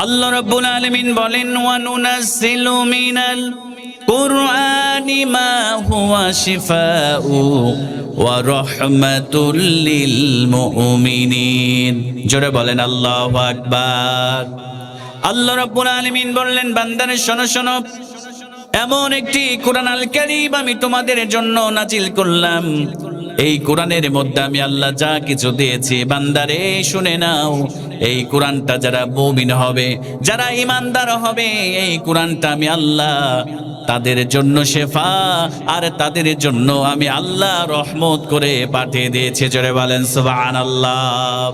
আল্লাহ রাব্বুল আলামিন বলেন, ওয়া নুনাজ্জিলু মিনাল কুরআনি মা হুয়া শিফাউ ওয়া রাহমাতুল লিল মুমিনিন। জোরে বলেন আল্লাহু আকবার। আল্লাহ রাব্বুল আলামিন বললেন, বান্দারে শোনো শোনো, এমন একটি কোরআন আল কারীম আমি তোমাদের জন্য নাজিল করলাম। এই কোরআনের মধ্যে আমি আল্লাহ যা কিছু দিয়েছি, বান্দারে শুনে নাও। এই কোরআনটা যারা মুমিন হবে, যারা ঈমানদার হবে, এই কোরআনটা আমি আল্লাহ তাদের জন্য শেফা আর তাদের জন্য আমি আল্লাহ রহমত করে পাঠিয়ে দিয়েছি। জোরে বলেন সুবহানাল্লাহ।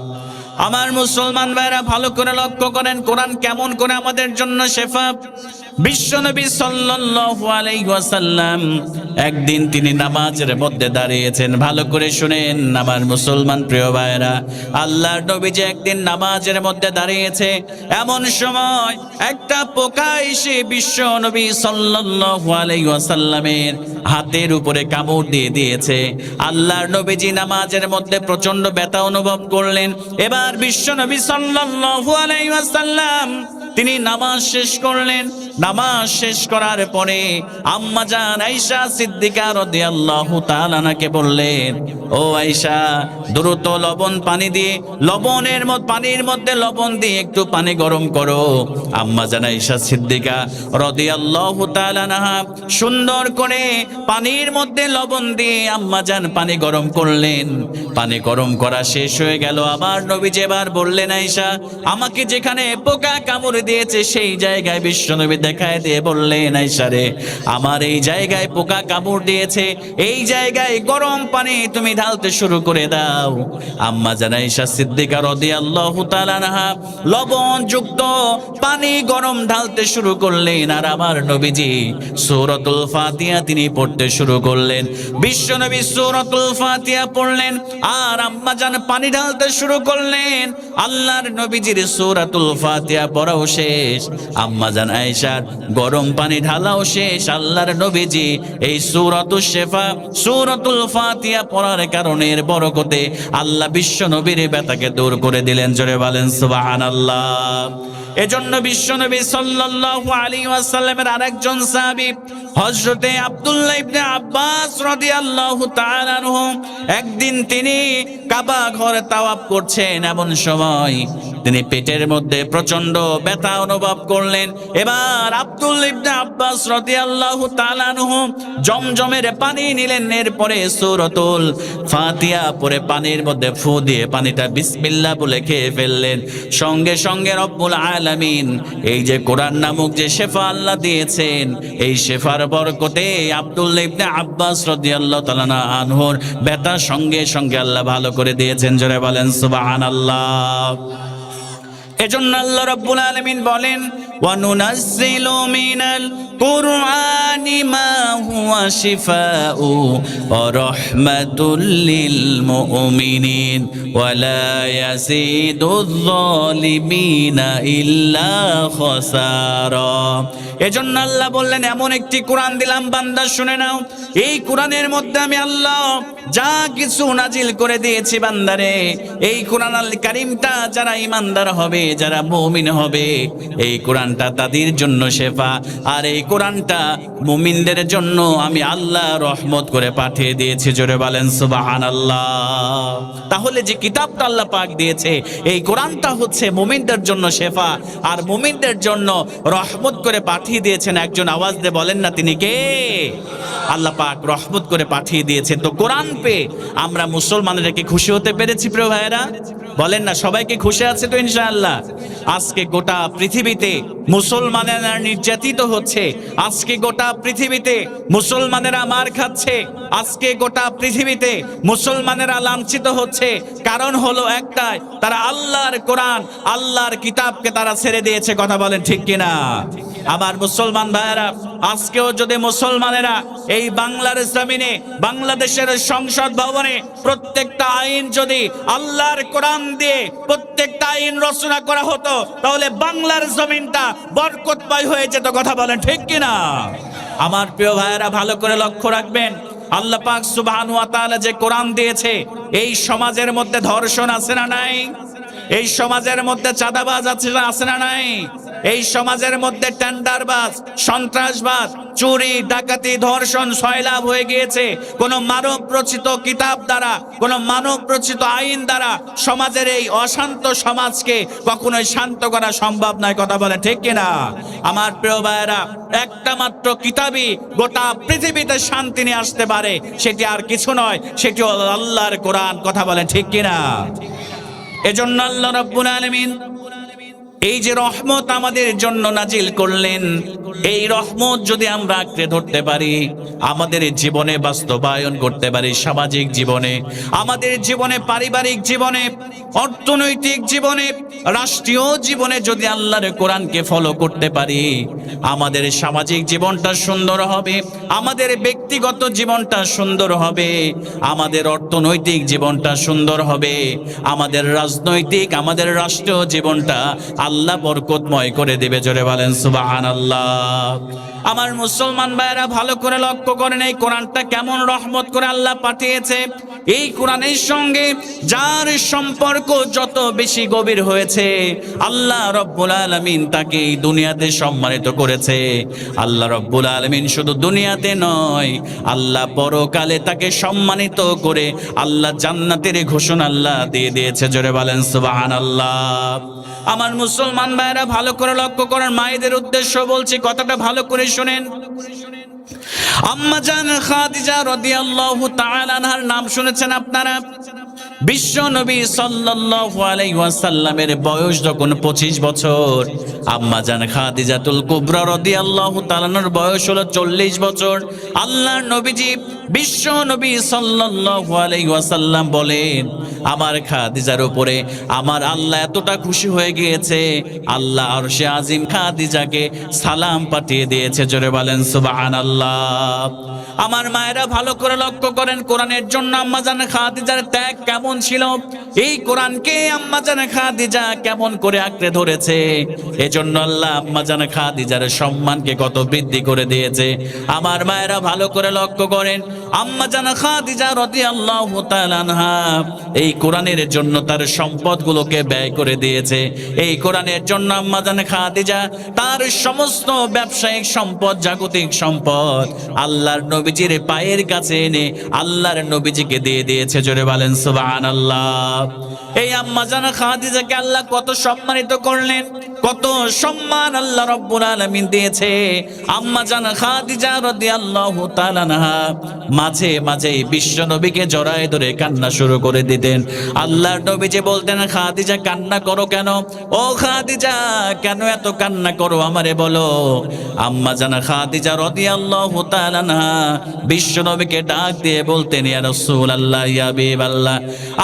আমার মুসলমান ভাইরা ভালো করে লক্ষ্য করেন, কোরআন কেমন করে আমাদের জন্য শেফা। বিশ্বনবী সাল্লাল্লাহু আলাইহি ওয়াসাল্লাম একদিন তিনি নামাজের মধ্যে দাঁড়িয়েছেন। ভালো করে শুনেন আমার মুসলমান প্রিয় ভাইরা, আল্লাহর নবী যে একদিন নামাজের মধ্যে দাঁড়িয়েছে, এমন সময় একটা পোকা এসে বিশ্বনবী সাল্লাল্লাহু আলাইহি ওয়াসাল্লামের হাতের উপরে কামড় দিয়ে দিয়েছে। আল্লাহর নবীজি নামাজের মধ্যে প্রচন্ড ব্যথা অনুভব করলেন। এবার বিশ্বনবী সাল্লাল্লাহু আলাইহি ওয়াসাল্লাম তিনি নামাজ শেষ করলেন। নামাজ শেষ করার পরে আম্মা জান আয়েশা সিদ্দিকা রাদিয়াল্লাহু তাআলা আনহাকে বললেন, ও আয়েশা, দ্রুত পানির মধ্যে লবণ দিয়ে একটু পানি গরম করো। আম্মা জান আয়েশা সিদ্দিকা রাদিয়াল্লাহু তাআলা আনহা সুন্দর করে পানির মধ্যে লবণ দিয়ে আম্মা জান পানি গরম করলেন। পানি গরম করা শেষ হয়ে গেল। আবার নবীজি এবার বললেন, আয়েশা, আমাকে যেখানে পোকা কামড় দিয়েছে সেই জায়গায় বিশ্বনবী দেখায় দিয়ে বললেন, আয়েশা রে, আমার এই জায়গায় পোকা কামড় দিয়েছে, এই জায়গায় গরম পানি তুমি ঢালতে শুরু করে দাও। আম্মা জান আয়েশা সিদ্দিকা রাদিয়াল্লাহু তাআলা আনহা লবণ যুক্ত পানি গরম ঢালতে শুরু করলেন। আর আমার নবীজি সূরাতুল ফাতিহা তিনি পড়তে শুরু করলেন। বিশ্বনবী সূরাতুল ফাতিহা পড়লেন আর আম্মা জান পানি ঢালতে শুরু করলেন। আল্লাহর নবীজির সূরাতুল ফাতিহা পড়াও শেষ, আম্মা জান আয়েশার গরম পানি ঢালাও শেষ। আল্লাহর নবীজি এই সূরাতুশ শিফা সূরাতুল ফাতিহা পড়ার কারণে বরকতে আল্লাহ বিশ্ব নবীর ব্যথাকে দূর করে দিলেন। জোরে বলেন সুবহানাল্লাহ। এজন্য বিশ্বনবী সাল্লাল্লাহু আলাইহি ওয়াসাল্লামের আরেকজন সাহাবী হযরতে আব্দুল্লাহ ইবনে আব্বাস রাদিয়াল্লাহু তাআলা আনহু একদিন তিনি কাবা ঘরে তাওয়াফ করছেন। এমন সময় তিনি পেটের মধ্যে প্রচন্ড ব্যথা অনুভব করলেন। এবার আব্দুল্লাহ ইবনে আব্বাস রাদিয়াল্লাহু তাআলা আনহু জমজমের পানি নিলেন। এরপরে সূরাতুল ফাতিহা পড়ে পানির মধ্যে ফু দিয়ে পানিটা বিসমিল্লাহ বলে খেয়ে ফেললেন। সঙ্গে সঙ্গে রব্বুল আলামিন এই যে কোরআন নামক যে শেফা আল্লাহ দিয়েছেন, এই শেফার বরকতে আব্দুল্লাহ ইবনে আব্বাস রাদিয়াল্লাহু তাআলা আনহুর ব্যথা সঙ্গে সঙ্গে আল্লাহ ভালো করে দিয়েছেন। জোরে বলেন সুবহানাল্লাহ। এজন্য আল্লাহ রাব্বুল আলামিন বলেন, ওয়া নুনাজ্জিলু মিনাল কুরআনি মা হুয়া শিফাউ ওয়া রাহমাতুল লিল মুমিনিন ওয়া লা ইয়াজিদুয যালিমিনা ইল্লা খাসারা। এজন্য আল্লাহ বললেন, এমন একটি কোরআন দিলাম বান্দা শুনে নাও। এই কোরআনের মধ্যে আমি আল্লাহ যা কিছু নাজিল করে দিয়েছি বান্দারে, এই কোরআন আল কারীমটা যারা ঈমানদার হবে, যারা মুমিন হবে, এই কোরআনটা তাদের জন্য শেফা। আর এই কোরআনটা মুমিনদের জন্য আমি আল্লাহ রহমত করে পাঠিয়ে দিয়েছি। জোরে বলেন সুবহানাল্লাহ। তাহলে যে কিতাবটা আল্লাহ পাক দিয়েছে, এই কোরআনটা হচ্ছে মুমিনদের জন্য শেফা আর মুমিনদের জন্য রহমত করে পাঠিয়ে দিয়েছেন। একজন আওয়াজ দিয়ে বলেন না, তিনি কে? আল্লাহ পাক রহমত করে পাঠিয়ে দিয়েছে। তো কোরআন পেয়ে আমরা মুসলমানেরা কি খুশি হতে পেরেছি প্রিয় ভাইয়েরা? বলেন না, সবাইকে খুশি আছে তো ইনশাআল্লাহ? আজকে গোটা পৃথিবীতে মুসলমানেরা নির্যাতিত হচ্ছে, আজকে গোটা পৃথিবীতে মুসলমানেরা মার খাচ্ছে, আজকে গোটা পৃথিবীতে মুসলমানেরা লাঞ্ছিত হচ্ছে। কারণ হলো একটাই, তারা আল্লাহর কোরআন, আল্লাহর কিতাবকে তারা ছেড়ে দিয়েছে। কথা বলেন ঠিক কিনা? আমার মুসলমান ভাইয়েরা, আজকেও যদি মুসলমানেরা এই বাংলার জমিনে, বাংলাদেশের সংসদ ভবনে প্রত্যেকটা আইন যদি আল্লাহর কোরআন দিয়ে প্রত্যেকটা আইন রচনা করা হতো, তাহলে বাংলার জমিনটা বরকতময় হয়ে যেত। কথা বলেন ঠিক কিনা? আমার প্রিয় ভাইয়েরা ভালো করে লক্ষ্য রাখবেন, আল্লাহ পাক সুবহানাহু ওয়া তাআলা যে কোরআন দিয়েছে, এই সমাজের মধ্যে ধর্ষণ আছে না নাই? এই সমাজের মধ্যে চাঁদাবাজ আছে না নাই? এই সমাজের মধ্যে টেন্ডারবাজ, সন্ত্রাসবাদ, চুরি, ডাকাতি, ধর্ষণ সয়লাভ হয়ে গিয়েছে। কোন মানব রচিত কিতাব দ্বারা, কোন মানব রচিত আইন দ্বারা সমাজের এই অশান্ত সমাজকে কখনোই শান্ত করা সম্ভব নয়। কথা বলে ঠিক কিনা? আমার প্রিয় ভাইয়েরা, একটা মাত্র কিতাবই গোটা পৃথিবীতে শান্তি নিয়ে আসতে পারে, সেটি আর কিছু নয়, সেটি হলো আল্লাহর কোরআন। কথা বলে ঠিক কিনা? এজন্য আল্লাহ রাব্বুল আলামিন এই যে রহমত আমাদের জন্য নাজিল করলেন, এই রহমত যদি আমরা আঁকড়ে ধরতে পারি, আমাদের জীবনে বাস্তবায়ন করতে পারি, সামাজিক জীবনে, আমাদের জীবনে, পারিবারিক জীবনে, অর্থনৈতিক জীবনে, রাষ্ট্রীয় জীবনে যদি আল্লাহর কোরআনকে ফলো করতে পারি, আমাদের সামাজিক জীবনটা সুন্দর হবে, আমাদের ব্যক্তিগত জীবনটা সুন্দর হবে, আমাদের অর্থনৈতিক জীবনটা সুন্দর হবে, আমাদের রাজনৈতিক, আমাদের রাষ্ট্রীয় জীবনটা আল্লাহ বরকতময় করে দিবে। জোরে বলেন সুবহানাল্লাহ। আমার মুসলমান ভাইরা ভালো করে লক্ষ্য করেন, এই কোরআনটা কেমন রহমত করে আল্লাহ পাঠিয়েছে। এই কোরআনের সঙ্গে যার সম্পর্ক যত বেশি গভীর হয়েছে, আল্লাহ রব্বুল আলামিন তাকে এই দুনিয়াতে সম্মানিত করেছে। আল্লাহ রব্বুল আলামিন শুধু দুনিয়াতে নয়, আল্লাহ পরকালে তাকে সম্মানিত করে আল্লাহ জান্নাতের ঘোষণা আল্লাহ দিয়ে দিয়েছে। জোরে বলেন সুবহানাল্লাহ। আমার মুসলমান ভাইরা ভালো করে লক্ষ্য করেন, মায়েদের উদ্দেশ্য বলছি, কথাটা ভালো করে শুনেন। আম্মা জান খাদিজা রাদিয়াল্লাহু তাআলা আনহার নাম শুনেছেন আপনারা? বিশ্ব নবী সাল্লাল্লাহু আলাইহি ওয়াসাল্লামের বয়স যখন 25 বছর, আম্মা জান খাদিজাতুল কুবরা রাদিয়াল্লাহু তাআলা আনহার বয়স হলো 40 বছর। আল্লাহর নবীজি বিশ্ব নবী সাল্লাল্লাহু আলাইহি ওয়াসাল্লাম বলেন, আমার খাদিজার উপরে আমার আল্লাহ এতটা খুশি হয়ে গিয়েছে, আল্লাহ আরশে আজিম খাদিজাকে সালাম পাঠিয়ে দিয়েছে। জোরে বলেন সুবহানাল্লাহ। আমার মায়েরা ভালো করে লক্ষ্য করেন, কোরআনের জন্য আম্মা জান খাদিজার ত্যাগ কেমন ছিল, এই কোরআনকে আম্মা জান খাদিজা কেমন করে আঁকড়ে ধরেছে। এজন্য আল্লাহ আম্মা জান খাদিজার সম্মানকে কত বৃদ্ধি করে দিয়েছে। আমার মায়েরা ভালো করে লক্ষ্য করেন, আম্মা জান খাদিজা রাদিয়াল্লাহু তাআলা আনহা এই কোরআনের জন্য তার সম্পদগুলোকে ব্যয় করে দিয়েছে। এই কোরআনের জন্য আম্মা জান খাদিজা তার সমস্ত ব্যবসায়িক সম্পদ, জাগতিক সম্পদ আল্লাহর নবীজির পায়ের কাছে এনে আল্লাহর নবীজিকে দিয়ে দিয়েছে। জোরে বলেন সুবহানাল্লাহ। এই আম্মা জান খাদিজাকে আল্লাহ কত সম্মানিত করলেন, কত সম্মান আল্লাহ রাব্বুল আলামিন দিয়েছে। আম্মা জান খাদিজা রাদিয়াল্লাহু তাআলা আনহা মাঝে মাঝে বিশ্ব নবীকে জড়ায় ধরে কান্না শুরু করে দিতেন। আল্লাহর নবীজি বলতেন, খাদিজা কান্না করো কেন? ও খাদিজা, কেন এত কান্না করো, আমারে বলো। আম্মা জান খাদিজা রাদিয়াল্লাহু তাআলা আনহা বিশ্ব নবীকে ডাক দিয়ে বলতেন, ইয়া রাসূলুল্লাহ, ইয়া হাবিবাল্লাহ,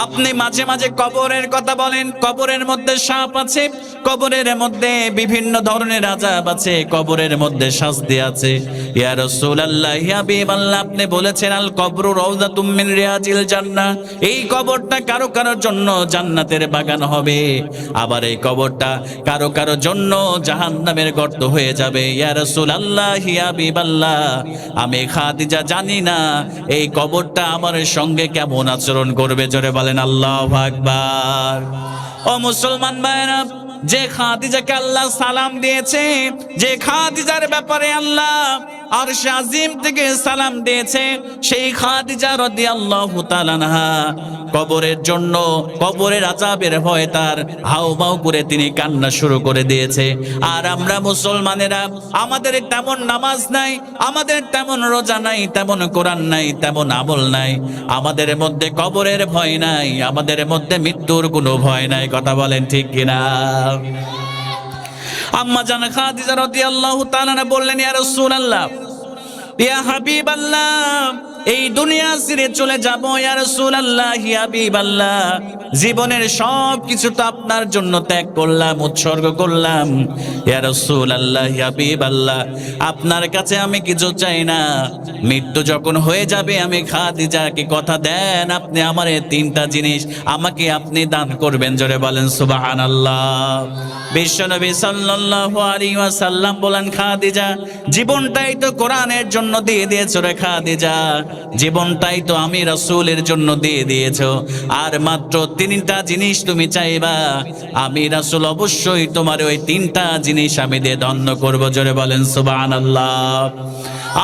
আপনি মাঝে মাঝে কবরের কথা বলেন, কবরের মধ্যে সাপ আছে, কবরের মধ্যে বিভিন্ন ধরনের আযাব আছে, কবরের মধ্যে শাস্তি আছে। ইয়া রাসূলুল্লাহ, ইয়া হাবিবাল্লাহ, আপনি বলেছেন আল কবরু রাউযাতুম মিন রিয়াজিল জান্নাহ, এই কবরটা কারো কারোর জন্য জান্নাতের বাগান হবে, আবার এই কবরটা কারো কারোর জন্য জাহান্নামের গর্ত হয়ে যাবে। ইয়া রাসূলুল্লাহ, ইয়া হাবিবাল্লাহ, আমি খাদিজা জানি না এই কবরটা আমার সঙ্গে কেমন আচরণ করবে। জোরে বলেন আল্লাহু আকবার। ও মুসলমান ভাইরা, যে খাদিজাকে আল্লাহ সালাম দিয়েছে, যে খাদিজার ব্যাপারে আল্লাহ আরশে আজিম থেকে সালাম দিয়েছে, সেই খাদিজা রাদিয়াল্লাহু তাআলা আনহা কবরের জন্য, কবরের আযাবের ভয়ে তার হাউমাউ করে তিনি কান্না শুরু করে দিয়েছে। আর আমরা মুসলমানেরা, আমাদের তেমন নামাজ নাই, আমাদের তেমন রোজা নাই, তেমন কোরআন নাই, তেমন আমল নাই, আমাদের মধ্যে কবরের ভয় নাই, আমাদের মধ্যে মৃত্যুর কোনো ভয় নাই। কথা বলেন ঠিক কিনা? আম্মা জান খাদিজা রাদিয়াল্লাহু তাআলা বললেন, ইয়া রাসূলুল্লাহ, ইয়া হাবিবাল্লাহ, এই দুনিয়া ছেড়ে চলে যাব। ইয়া রাসূলুল্লাহ, ইয়া হাবিবাল্লাহ, জীবনের সব কিছু তো আপনার জন্য ত্যাগ করলাম, উৎসর্গ করলাম। ইয়া রাসূলুল্লাহ, ইয়া হাবিবাল্লাহ, আপনার কাছে আমি কিছু চাই না। মৃত্যু যখন হয়ে যাবে, আমি খাদিজাকে কথা দেন, আপনি আমারে 3টা জিনিস আমাকে আপনি দান করবেন। জোরে বলেন সুবহানাল্লাহ। বিশ্বনবী সাল্লাল্লাহু আলাইহি ওয়াসাল্লাম বলেন, খাদিজা, জীবনটাই তো কোরআনের জন্য দিয়ে দিয়েছো রে খাদিজা, জীবনটাই তো আমি রাসূলের জন্য দিয়ে দিয়েছো, আর মাত্র 3টা জিনিস তুমি চাইবা, আমি রাসূল অবশ্যই তোমার ওই 3টা জিনিস আমি দিয়ে ধন্য করব। জোরে বলেন সুবহানাল্লাহ।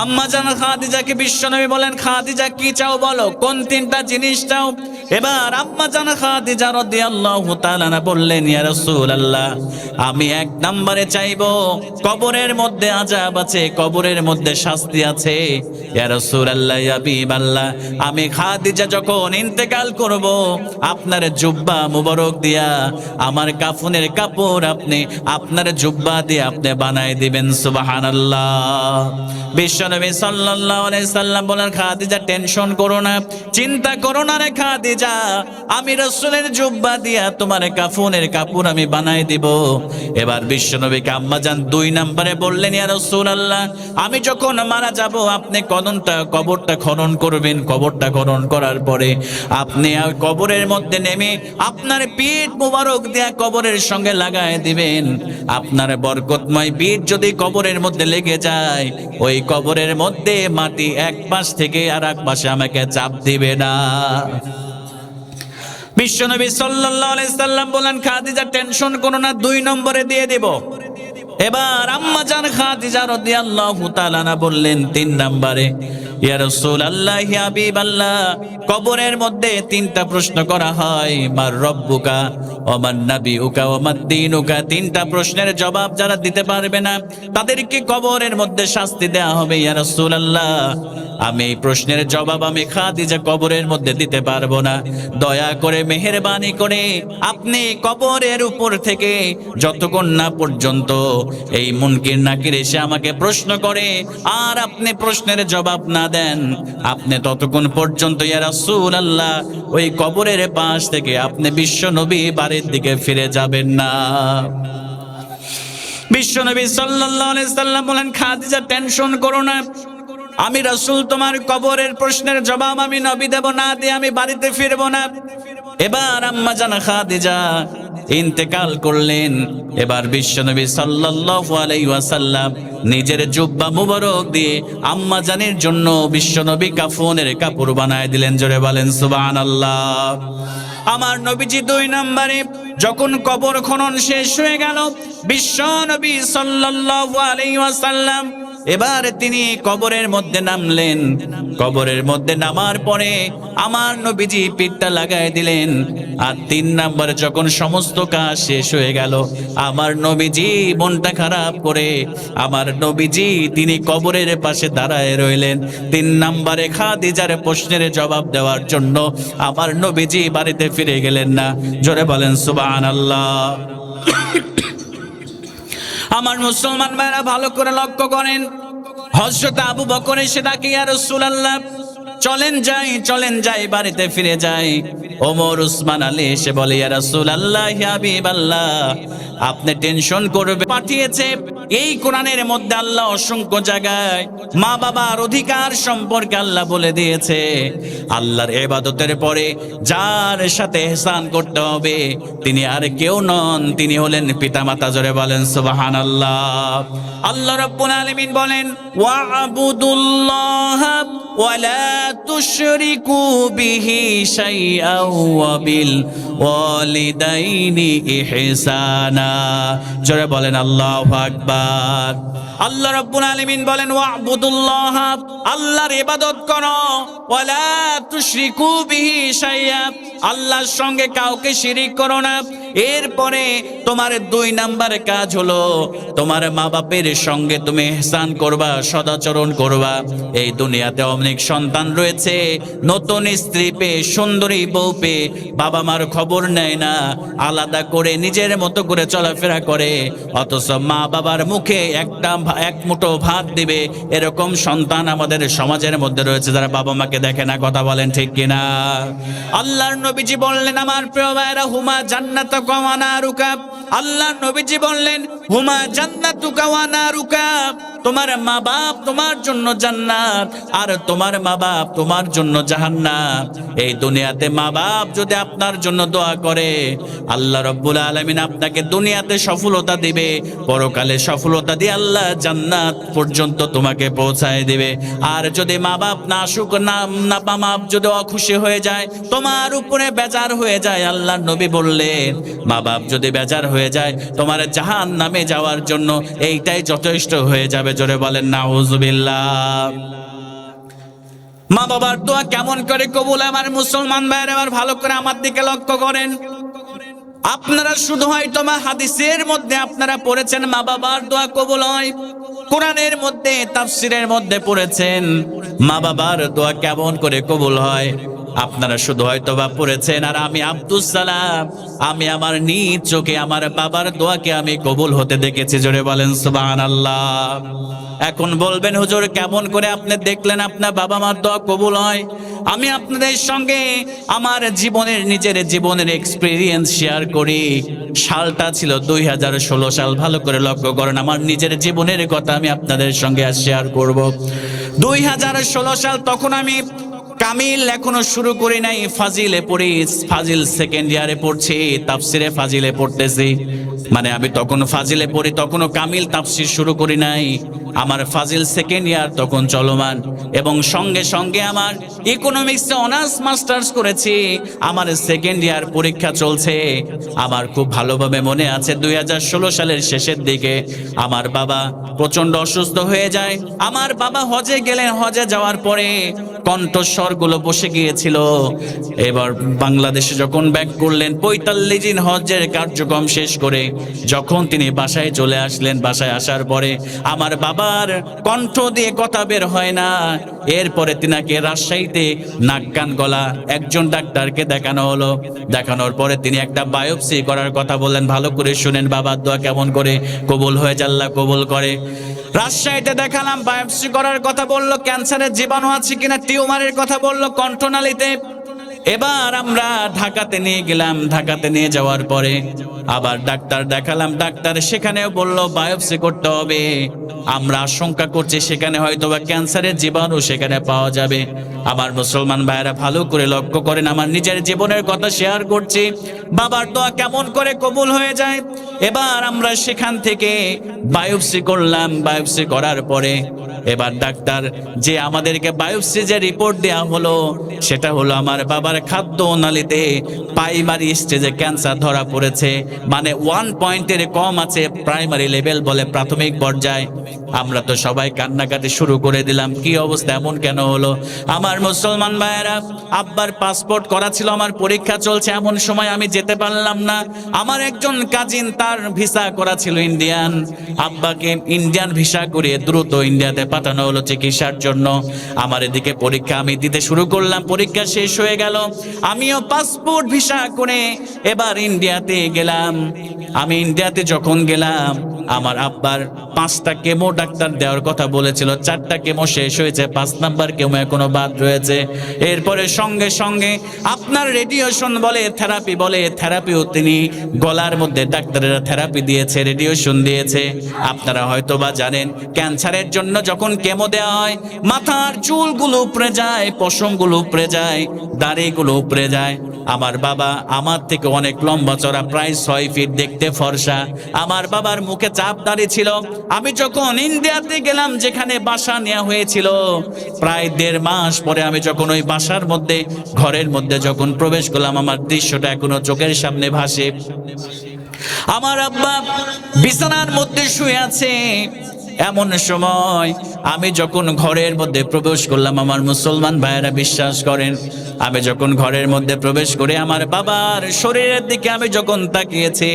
আম্মা জান খাদিজাকে বিশ্বনবী বলেন, খাদিজা কি চাও বলো, কোন 3টা জিনিস চাও? এবার আম্মা জান খাদিজা রাদিয়াল্লাহু তাআলা বললেন, ইয়া রাসূলুল্লাহ, আমি 1 নম্বরে চাইবো কবরের মধ্যে আযাব আছে, কবরের মধ্যে শাস্তি আছে। ইয়া রাসূলুল্লাহ, ইয়া হাবিবাল্লাহ, আমি খাদিজা যখন ইন্তেকাল করব, আপনার জুব্বা মুবারক দিয়া আমার কাফনের কাপড় আপনি আপনার জুব্বা দিয়ে আপনি বানাই দিবেন। সুবহানাল্লাহ। বিশ্বনবী সাল্লাল্লাহু আলাইহি সাল্লাম বলেন, খাদিজা টেনশন করো না, চিন্তা করো না রে খাদিজা, আমি রাসূলের জুব্বা দিয়া তোমার কাফনের কাপড় আমি বানাই দিব। এবার বিশ্বনবীকে আম্মাজান 2 নম্বরে বললেন, ইয়া রাসূলুল্লাহ, আমি যখন মারা যাব আপনি কবরটা খনন করবেন, কবরটা খনন করার পরে আপনি কবরের মধ্যে নেমে আপনার পিঠ মুবারক দিয়া কবরের সঙ্গে লাগায় দিবেন। আপনার বরকতময় পিঠ যদি কবরের মধ্যে লেগে যায়, ওই কবরের মধ্যে মাটি এক পাশ থেকে আর এক পাশে আমাকে চাপ দিবে না। বিশ্বনবী সাল্লাল্লাহু আলাইহি সাল্লাম বলেন, খাদিজা টেনশন করো না, 2 নম্বরে দিয়ে দেব। এবার আম্মা জান খাদিজা রাদিয়াল্লাহু তাআলা বললেন 3 নম্বরে, ইয়া রাসূলুল্লাহ, ইয়া হাবিবাল্লাহ, কবরের মধ্যে 3টা প্রশ্ন করা হয়, মার রব্বুকা ওয়া মান নাবিয়ুকা ওয়া মাদ দীনুকা। 3টা প্রশ্নের জবাব যারা দিতে পারবে না তাদেরকে কবরের মধ্যে শাস্তি দেয়া হবে। ইয়া রাসূলুল্লাহ, আমি এই প্রশ্নের জবাব আমি খাদিজা কবরের মধ্যে দিতে পারবো না, দয়া করে মেহেরবানি করে আপনি কবরের উপর থেকে যতক্ষণ না পর্যন্ত এই মুনকির নাকির এসে আমাকে প্রশ্ন করে আর আপনি প্রশ্নের জবাব না দেন, আপনি ততক্ষণ পর্যন্ত ইয়া রাসূলুল্লাহ ওই কবরের পাশ থেকে আপনি বিশ্বনবী বাড়ির দিকে ফিরে যাবেন না। বিশ্বনবী সাল্লাল্লাহু আলাইহি সাল্লাম বলেন, খাদিজা টেনশন করো না, আমি রাসূল তোমার কবরের প্রশ্নের জবাব আমি নবী দেব না দিয়ে আমি বাড়িতে ফিরবো না। এবার আম্মা জান খাদিজা ইন্তেকাল করলেন। এবার বিশ্বনবী সাল্লাল্লাহু আলাইহি ওয়াসাল্লাম নিজের জুব্বা মুবারক দিয়ে আম্মা জানের জন্য বিশ্বনবী কাফনের কাপড় বানায় দিলেন। জোরে বলেন সুবহানাল্লাহ। আমার নবীজি 2 নম্বরে যখন কবর খনন শেষ হয়ে গেল, বিশ্বনবী সাল্লাল্লাহু আলাইহি ওয়াসাল্লাম এবার তিনি কবরের মধ্যে নামলেন। কবরের মধ্যে নামার পরে আমার নবীজি পিঠটা লাগায় দিলেন। আর 3 নম্বরে যখন সমস্ত কাজ শেষ হয়ে গেল, আমার নবীজি মনটা খারাপ করে আমার নবীজি তিনি কবরের পাশে দাঁড়ায় রইলেন। 3 নম্বরে খাদিজার প্রশ্নের জবাব দেওয়ার জন্য আমার নবীজি বাড়িতে ফিরে গেলেন না। জোরে বলেন সুবহানাল্লাহ। আমার মুসলমান ভাইরা ভালো করে লক্ষ্য করেন, হযরত আবু বকর এসে ডাকে, ইয়া রাসূলুল্লাহ, চলেন যাই বাড়িতে ফিরে যাই। ওমর উসমান আলী এসে বলে, ইয়া রাসূলুল্লাহ, ইয়া হাবিবাল্লাহ, আপনি টেনশন করবে পাঠিয়েছে। এই কোরআনের মধ্যে আল্লাহ অসংখ্য জায়গায় মা বাবার অধিকার সম্পর্কে আল্লাহ বলে দিয়েছে। আল্লাহর ইবাদতের পরে যার সাথে ইহসান করতে হবে তিনি আর কেউ নন, তিনি হলেন পিতামাতা। জোরে বলেন সুবহানাল্লাহ। আল্লাহ রাব্বুল আলামিন বলেন, ওয়া'বুদুল্লাহ ওয়া লা তুশরিকু বিহি শাইআন ওয়া বিল ওয়ালিদাইনি ইহসানা। জোরে বলেন আল্লাহু আকবার। আল্লাহ রাব্বুল আলামিন বলেন, ওয়া'বুদুল্লাহ, আল্লাহর ইবাদত করো, ওয়া লা তুশরিকু বিহি শাইআ, আল্লাহর সঙ্গে কাউকে শিরিক করো না। এরপরে তোমার 2 নাম্বার কাজ হলো তোমার মা বাপের সঙ্গে তুমি ইহসান করবা, সদাচরণ করবা। এই দুনিয়াতে অনেক সন্তান রয়েছে, নতুন স্ত্রী পেয়ে সুন্দরী বউ পেয়ে বাবা মার খবর নেয় না, আলাদা করে নিজের মতো করে চলাফেরা করে, অথচ মা বাবার মুখে এক মুঠো ভাত দিবে এরকম সন্তান আমাদের সমাজের মধ্যে রয়েছে, যারা বাবা মাকে দেখে না। কথা বলেন ঠিক কিনা? আল্লাহর নবীজি বললেন, আমার প্রিয় ভাইরা, হুমা জান্নাতুকা ওয়া নারুকা। আল্লাহর নবীজি বললেন, হুমা জান্নাতুকা ওয়া নারুকা, তোমার মা বাপ তোমার জন্য জান্নাত, আর তোমার মা বাপ তোমার জন্য জাহান্নাম। এই দুনিয়াতে মা বাপ যদি আপনার জন্য দোয়া করে, আল্লাহ রাব্বুল আলামিন আপনাকে দুনিয়াতে সফলতা দিবে, পরকালে সফলতা দিয়ে আল্লাহ জান্নাত পর্যন্ত তোমাকে পৌঁছায় দিবে। আর যদি মা বাপ না সুখ না মা বাপ যদি অখুশি হয়ে যায়, তোমার উপরে বেজার হয়ে যায়, আল্লাহর নবী বললেন মা বাপ যদি বেজার হয়ে যায় তোমার জাহান্নামে যাওয়ার জন্য এইটাই যথেষ্ট হয়ে যাবে। জোরে বলেন নাউজুবিল্লাহ। মা বাবার দোয়া কেমন করে কবুল? আমার মুসলমান ভাইয়েরা এবার ভালো করে আমার দিকে লক্ষ্য করেন। আপনারা শুধু হয়তো হাদিসের মধ্যে আপনারা পড়েছেন মা বাবার দোয়া কবুল হয়, কোরআনের মধ্যে তাফসিরের মধ্যে পড়েছেন মা বাবার দোয়া কেমন করে কবুল হয়। আপনারা শুধু হয়তো বা পড়েছেন, আর আমি আব্দুস সালাম আমি আমার নিজ চোখে আমার বাবার দোয়াকে আমি কবুল হতে দেখেছি। জোরে বলেন সুবহানাল্লাহ। এখন বলবেন হুজুর কেমন করে আপনি দেখলেন আপনার বাবা মার দোয়া কবুল হয়? আমি আপনাদের সঙ্গে আমার নিজের জীবনের এক্সপেরিয়েন্স শেয়ার করি। সালটা ছিল 2016 সাল। ভালো করে লক্ষ্য করেন, আমার নিজের জীবনের কথা আমি আপনাদের সঙ্গে শেয়ার করব। 2016 সাল, তখন আমি কামিল এখনো শুরু করি নাই, ফাজিলে পড়ি, ফাজিল সেকেন্ড ইয়ারে পড়ছি, তাফসিরে ফাজিলে পড়তেছি। মানে আমি তখন ফাজিলে পড়ি, তখনও কামিল তাফসির শুরু করি নাই। আমার ফাজিল সেকেন্ড ইয়ার তখন চলমান, এবং সঙ্গে সঙ্গে আমার ইকোনমিক্সে অনার্স মাস্টার্স করেছি। আমার সেকেন্ড ইয়ার পরীক্ষা চলছে। আমার খুব ভালোভাবে মনে আছে 2016 সালের শেষের দিকে আমার বাবা প্রচন্ড অসুস্থ হয়ে যায়। আমার বাবা হজে গেলেন, হজে যাওয়ার পরে কণ্ঠস্বরগুলো বসে গিয়েছিল। এবার বাংলাদেশে যখন ব্যাক করলেন, 45 দিন হজের কার্যক্রম শেষ করে যখন তিনি বাসায় চলে আসলেন, বাসায় আসার পরে আমার বাবার কণ্ঠ দিয়ে কথা বের হয় না। এরপরে তিনাকে রাজশাহীতে নাক কান গলা একজন ডাক্তারকে দেখানো হলো। দেখানোর পরে তিনি একটা বায়োপসি করার কথা বললেন। ভালো করে শুনেন, বাবার দোয়া কেমন করে কবুল হয়ে যায়, আল্লাহ কবুল করে। রাজশাহীতে দেখালাম, বায়োপসি করার কথা বললো, ক্যান্সারের জীবাণু আছে কিনা, টিউমারের কথা বললো কণ্ঠনালীতে। এবার আমরা ঢাকাতে নিয়ে গেলাম। ঢাকাতে নিয়ে যাওয়ার পরে আবার ডাক্তার দেখালাম, ডাক্তার সেখানেও বললো বায়োপসি করতে হবে। আমরা আশঙ্কা করছি সেখানে হয়তো বা ক্যান্সারের জীবাণু সেখানে পাওয়া যাবে। আমার মুসলমান ভাইয়েরা ভালো করে লক্ষ্য করেন, আমার নিজের জীবনের কথা শেয়ার করছি, বাবার দোয়া কেমন করে কবুল হয়ে যায়। এবার আমরা সেখান থেকে বায়োপসি করলাম। বায়োপসি করার পরে এবার ডাক্তার যে আমাদেরকে বায়োপসি যে রিপোর্ট দেওয়া হলো, সেটা হলো আমার বাবার খাদ্য নালীতে প্রাইমারি স্টেজে ক্যান্সার ধরা পড়েছে। মানে 1 পয়েন্টের কম আছে, প্রাইমারি লেভেল বলে, প্রাথমিক পর্যায়ে। আমরা তো সবাই কান্নাকাটি শুরু করে দিলাম, কি অবস্থা, এমন কেন হলো? আমার মুসলমান ভাইয়েরা, আব্বার পাসপোর্ট করা ছিল, আমার পরীক্ষা চলছে, এমন সময় আমি যেতে পারলাম না। আমার একজন কাজিন, তার ভিসা করা ছিল ইন্ডিয়ান, আব্বাকে ইন্ডিয়ান ভিসা করিয়ে দ্রুত ইন্ডিয়াতে পাঠানো হলো চিকিৎসার জন্য। আমার এদিকে পরীক্ষা আমি দিতে শুরু করলাম, পরীক্ষা শেষ হয়ে গেল, আমিও পাসপোর্ট ভিসা করে এবার ইন্ডিয়াতে গেলাম। আমি ইন্ডিয়াতে যখন গেলাম, আমার আব্বার 5টা কেমো ডাক্তার দেওয়ার কথা বলেছিল, 4টা কেমো শেষ হয়েছে, 5 নাম্বার কেমো এখনো বাদ রয়েছে। এরপরে সঙ্গে সঙ্গে আপনার রেডিয়েশন বলে, থেরাপি বলে, থেরাপিও তিনি গলার মধ্যে ডাক্তারেরা থেরাপি দিয়েছে, রেডিয়েশন দিয়েছে। আপনারা হয়তো বা জানেন, ক্যান্সারের জন্য যখন কেমো দেওয়া হয়, মাথার চুলগুলো উপড়ে যায়, পশমগুলো উপড়ে যায়, দাড়িগুলো উপড়ে যায়। আমার বাবা আমার থেকে অনেক লম্বা চড়া, প্রায় 6 ফিট, দেখতে ফর্সা। আমার বাবার মুখে চাপ দাড়ি ছিল। আমি যখন ইন্ডিয়াতে গেলাম, যেখানে বাসা নেওয়া হয়েছিল, প্রায় 1.5 মাস পরে আমি যখন ওই বাসার মধ্যে, ঘরের মধ্যে যখন প্রবেশ করলাম, আমার দৃশ্যটা এখনো চোখের সামনে ভাসে। আমার আব্বা বিছানার মধ্যে শুয়ে আছে। এমন সময় আমি যখন ঘরের মধ্যে প্রবেশ করলাম, আমার মুসলমান ভাইয়েরা বিশ্বাস করেন, আমি যখন ঘরের মধ্যে প্রবেশ করে আমার বাবার শরীরের দিকে আমি যখন তাকিয়েছি,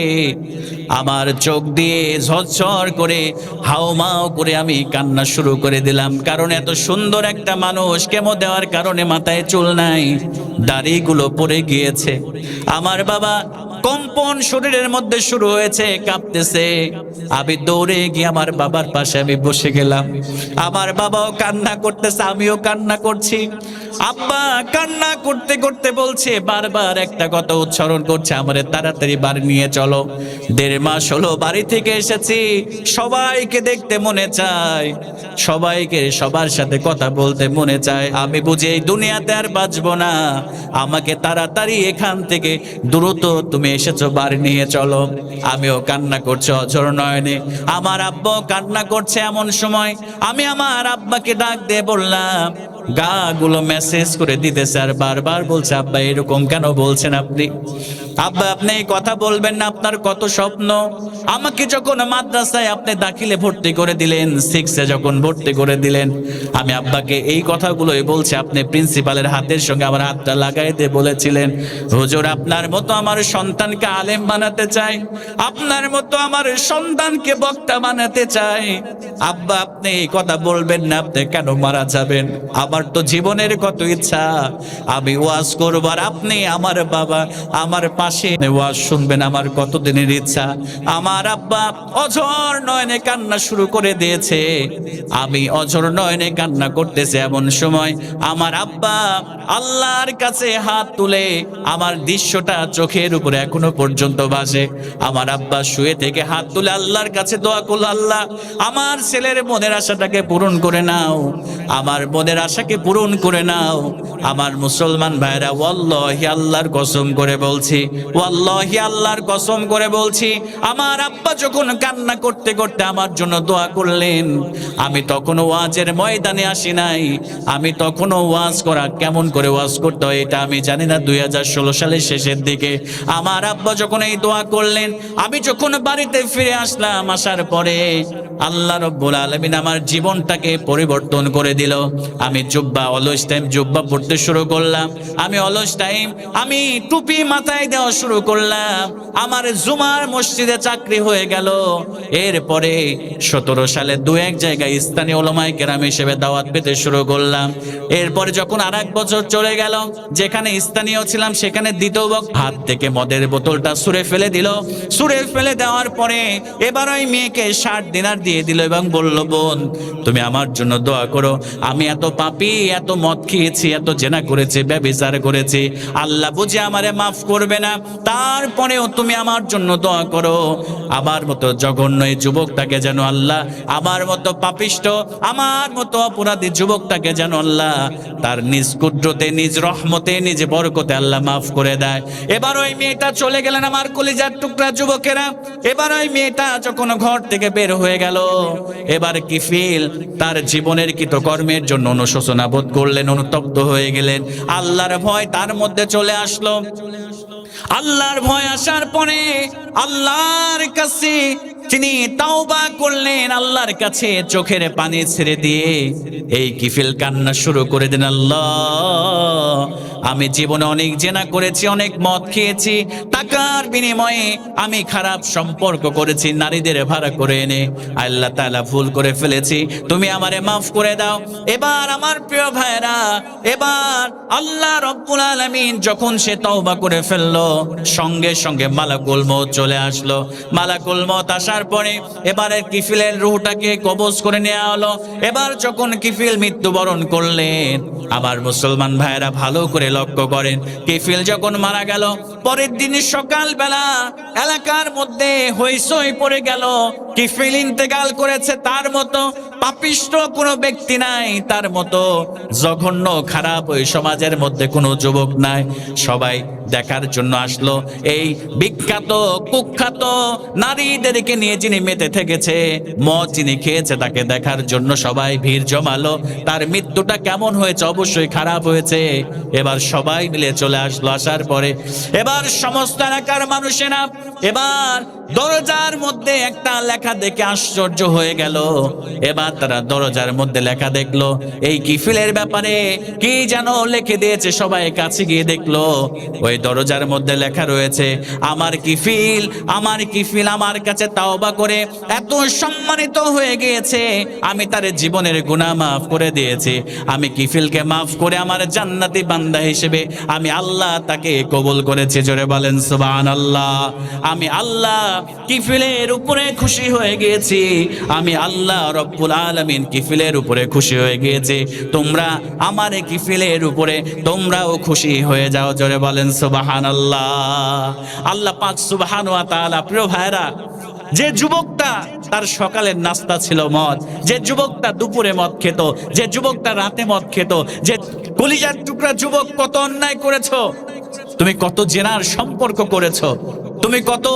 আমার চোখ দিয়ে ঝরঝর করে হাউমাউ করে আমি কান্না শুরু করে দিলাম। কারণ এত সুন্দর একটা মানুষ, কেমো দেওয়ার কারণে মাথায় চুল নাই, দাড়িগুলো পড়ে গিয়েছে। আমার বাবা কম্পন শরীরের মধ্যে শুরু হয়েছে, কাঁপতেছে। আমি দৌড়ে গিয়ে আমার বাবার পাশে আমি বসে গেলাম। আমার বাবাও কান্না করতেছে, আমিও কান্না করছি। আব্বা কান্না করতে করতে বলছে, বারবার একটা কথা উচ্চারণ করছে, আমারে তাড়াতাড়ি বাড়ি নিয়ে চলো। 1.5 মাস হলো বাড়ি থেকে এসেছি, সবাইকে দেখতে মনে চায়, সবাইকে সবার সাথে কথা বলতে মনে চায়। আমি বুঝি এই দুনিয়াতে আর বাঁচবো না, আমাকে তাড়াতাড়ি এখান থেকে দ্রুত তুমি এসেছো, বাড়ি নিয়ে চলো। আমিও কান্না করছি অঝর নয়নে, আমার আব্বাও কান্না করছে। এমন সময় আমি আমার আব্বাকে ডাক দিয়ে বললাম, গা গুলো মেসেজ করে দিতেছে আর বারবার বলছে, আব্বা এরকম কেন বলছেন আপনি? আব্বা আপনি এই কথা বলবেন না, আপনার কত স্বপ্ন। আমাকে যখন মাদ্রাসায় আপনি দাখিলে ভর্তি করে দিলেন, 6 এ যখন ভর্তি করে দিলেন, আমি আব্বাকে এই কথাগুলোই বলছি। আপনি প্রিন্সিপালের হাতের সঙ্গে আমার হাতটা লাগাই দিয়ে বলেছিলেন, হুজুর আপনার মতো আমার সন্তানকে আলেম বানাতে চাই, আপনার মতো আমার সন্তানকে বক্তা বানাতে চাই। আব্বা আপনি এই কথা বলবেন না, আপনি কেন মারা যাবেন? আমার তো জীবনের কত ইচ্ছা, আমি ওয়াজ করব আর আপনি আমার বাবা আমার পাশে ওয়াজ শুনবেন, আমার কতদিনের ইচ্ছা। আমার আব্বা অঝর নয়নে কান্না শুরু করে দিয়েছে, আমি অঝর নয়নে কান্না করতেছে। এমন সময় আমার আব্বা আল্লাহর কাছে হাত তুলে, আমার দৃশ্যটা চোখের উপরে এখনো পর্যন্ত ভাসে। আমার আব্বা শুয়ে থেকে হাত তুলে আল্লাহর কাছে দোয়া করলো, আল্লাহ আমার ছেলের মনের আশাটাকে পূরণ করে নাও, আমার মনের আশাকে পূরণ করে নাও। আমার মুসলমান ভাইরা, ওয়াল্লাহি আল্লাহর কসম করে বলছি, ওয়াল্লাহি আল্লাহর কসম করে বলছি, আমার আব্বা যখন কান্না করতে করতে আমার জন্য দোয়া করলেন, আমি তখনও ওয়াজের ময়দানে আসি নাই, আমি তখনও ওয়াজ করা কেমন করে ওয়াজ করতে হয় এটা আমি জানি না। 2016 সালের শেষের দিকে আমার আব্বা যখন এই দোয়া করলেন, আমি যখন বাড়িতে ফিরে আসলাম, আসার পরে আল্লাহ রাব্বুল আলামিন আমার জীবনটাকে পরিবর্তন করে দিল। আমি জুব্বা, অলস টাইম জুব্বা পড়তে শুরু করলাম, আমি অলস টাইম আমি টুপি মাথায় দেওয়া শুরু করলাম, আমার জুমার মসজিদে চাকরি হয়ে গেল। এরপরে 17 সালে 2-1 জায়গায় স্থানীয় উলামায়ে কেরাম হিসেবে দাওয়াত পেতে শুরু করলাম। এরপরে যখন আরেক বছর চলে গেল, যেখানে স্থানীয় ছিলাম সেখানে দ্বিতীয় হাত থেকে মদের বোতলটা ছুঁড়ে ফেলে দিল। ছুঁড়ে ফেলে দেওয়ার পরে এবার ওই মেয়েকে 60 দিনার দিয়ে দিল এবং বলল, বোন তুমি আমার জন্য দোয়া করো, আমি এত পাপী, এত মদ খেয়েছি, এত জেনা করেছি, ব্যভিচার করেছি, আল্লাহ বুঝে আমারে মাফ করবে না, তারপরেও তুমি আমার জন্য দোয়া করো। আমার মতো জঘন্য এই যুবকটাকে যেন আল্লাহ, আমার মতো পাপিষ্ট, আমার মতো অপরাধী যুবকটাকে যেন আল্লাহ তার নিজ কুদরতে, নিজ রহমতে, নিজ বরকতে আল্লাহ মাফ করে দেয়। এবার ওই মেয়েটা চলে গেলেন, আমার কলিজার টুকরা যুবকেরা। এবার ওই মেয়েটা যখন ঘর থেকে বের হয়ে গেল, এবার কিফিল তার জীবনের কৃতকর্মের জন্য অনুশোচনা বোধ করলেন, অনুতপ্ত হয়ে গেলেন। আল্লাহর ভয় তার মধ্যে চলে আসলো। আল্লাহর ভয় আসার পরে আল্লাহর কাছে তিনি তাওবা করলেন, আল্লাহর কাছে চোখের পানি ছেড়ে দিয়ে এই কিফিল কান্না শুরু করে দেন, আল্লাহ আমি জীবনে অনেক জেনা করেছি, অনেক মদ খেয়েছি, টাকার বিনিময়ে আমি খারাপ সম্পর্ক করেছি, নারীদের ভাড়া করে এনে আল্লাহ তাআলা ভুল করে ফেলেছি, তুমি আমারে মাফ করে দাও। এবার আমার প্রিয় ভাইরা, এবার আল্লাহ রাব্বুল আলামিন যখন সে তওবা করে ফেললো, সঙ্গে সঙ্গে মালাকুল মউত চলে আসলো। মালাকুল মউত আসার পরে এবারে কিফিলের রূহটাকে কবজ করে নেওয়া হলো। এবার যখন কিফিল মৃত্যুবরণ করলেন, আমার মুসলমান ভাইরা ভালো করে লক্ষ্য করেন, কিফিল যখন মারা গেল, পরের দিন সকালবেলা এলাকার মধ্যে হইচই পড়ে গেল, কিফিল ইন্তেকাল করেছে। তার মতো পাপিষ্ট কোনো ব্যক্তি নাই, তার মতো জঘন্য খারাপ ওই সমাজের মধ্যে কোনো যুবক নাই। সবাই দেখার জন্য আসলো, এই বিখ্যাত কুখ্যাত নারীদেরকে নিয়ে যিনি মেতে থেকেছে, মদ যিনি খেয়েছে, তাকে দেখার জন্য সবাই ভিড় জমালো। তার মৃত্যুটা কেমন হয়েছে? অবশ্যই খারাপ হয়েছে। এবার সবাই মিলে চলে আসলো। আসার পরে এবার সমস্ত এলাকার মানুষেরা এবার দরজার মধ্যে একটা লেখা দেখে আশ্চর্য হয়ে গেল। এবার তারা দরজার মধ্যে লেখা দেখলো, এই কিফিলের ব্যাপারে কি যেন লিখে দিয়েছে। সবাই কাছে গিয়ে দেখলো, ওই দরজার মধ্যে লেখা রয়েছে, আমার কিফিল, আমার কিফিল আমার কাছে তাওবা করে এত সম্মানিত হয়ে গিয়েছে, আমি তার জীবনের গুনাহ মাফ করে দিয়েছি। আমি কিফিলকে মাফ করে আমার জান্নাতি বান্দা হিসেবে আমি আল্লাহ তাকে কবুল করেছি। জোরে বলেন সুবহানাল্লাহ। আমি আল্লাহ কিফিলের উপরে খুশি হয়ে গিয়েছি, আমি আল্লাহ রব্বুল আলামিন কিফিলের উপরে খুশি হয়ে গিয়েছে, তোমরা আমার এই কিফিলের উপরে তোমরাও খুশি হয়ে যাও। জোরে বলেন সুবহানাল্লাহ। আল্লাহ পাক সুবহানাহু ওয়া তাআলা। প্রিয় ভাইরা, যে যুবকটা তার সকালের নাস্তা ছিল মদ, যে যুবকটা দুপুরে মদ খেত, যে যুবকটা রাতে মদ খেত, যে কলিজার টুকরা যুবক, কত অন্যায় করেছো তুমি, কত জেনার সম্পর্ক করেছো তুমি, কত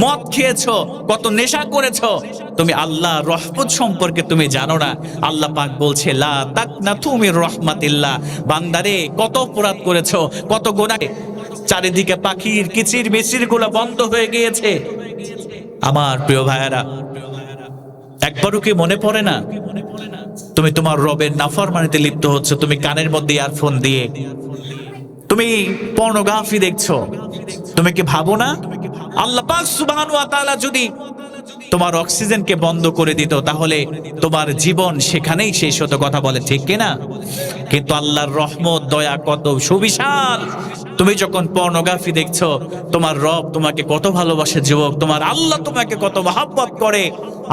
মদ খেয়েছো, কত নেশা করেছো তুমি, আল্লাহ রহমত সম্পর্কে তুমি জানো না। আল্লাহ পাক বলছে লা তাকনাতু মির রাহমাতিল্লাহ, বান্দারে কত অপরাধ করেছো, কত গুনাহ, চারিদিকে পাখির কিচির মিচির গুলো বন্ধ হয়ে গিয়েছে। আমার প্রিয় ভাইয়েরা, একবারও কি মনে পড়ে না তুমি তোমার রবের নাফরমানিতে লিপ্ত হচ্ছে? তুমি কানের মধ্যে ইয়ারফোন দিয়ে তুমি পর্নোগ্রাফি দেখছো, তুমি কি ভাবো না আল্লাহ পাক সুবহানাহু ওয়া তাআলা যদি তোমার অক্সিজেনকে বন্ধ করে দিত তাহলে তোমার জীবন সেখানেই শেষ হতো? কথা বলে ঠিক কিনা? কিন্তু আল্লাহর রহমত দয়া কত সুবিশাল। তুমি যখন পর্নোগ্রাফি দেখছো, তোমার রব তোমাকে কত ভালোবাসে যুবক, তোমার আল্লাহ তোমাকে কত মহব্বত করে।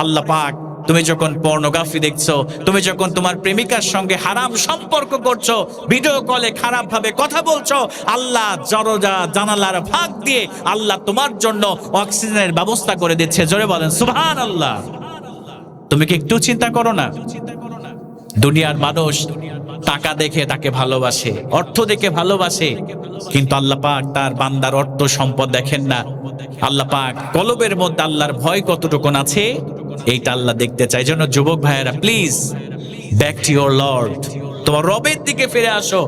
আল্লাহ পাক, তুমি যখন পর্নোগ্রাফি দেখছো, তুমি যখন তোমার প্রেমিকার সঙ্গে হারাম সম্পর্ক করছো, ভিডিও কলে খারাপ ভাবে কথা বলছো, আল্লাহ দরজা জানালার ফাঁক দিয়ে আল্লাহ তোমার জন্য অক্সিজেনের ব্যবস্থা করে দিচ্ছে। জোরে বলেন সুবহানাল্লাহ। তুমি কি একটু চিন্তা করো না? দুনিয়ার মানুষ টাকা দেখে তাকে ভালোবাসে, অর্থ দেখে ভালোবাসে, কিন্তু আল্লাহ পাক তার বান্দার অর্থ সম্পদ দেখেন না। আল্লাহ পাক কলবের মধ্যে আল্লাহর ভয় কতটুকু আছে এইটা আল্লাহ দেখতে চাই। জন্য যুবক ভাইয়েরা, please back to your Lord, তোমার রবের দিকে ফিরে আসো।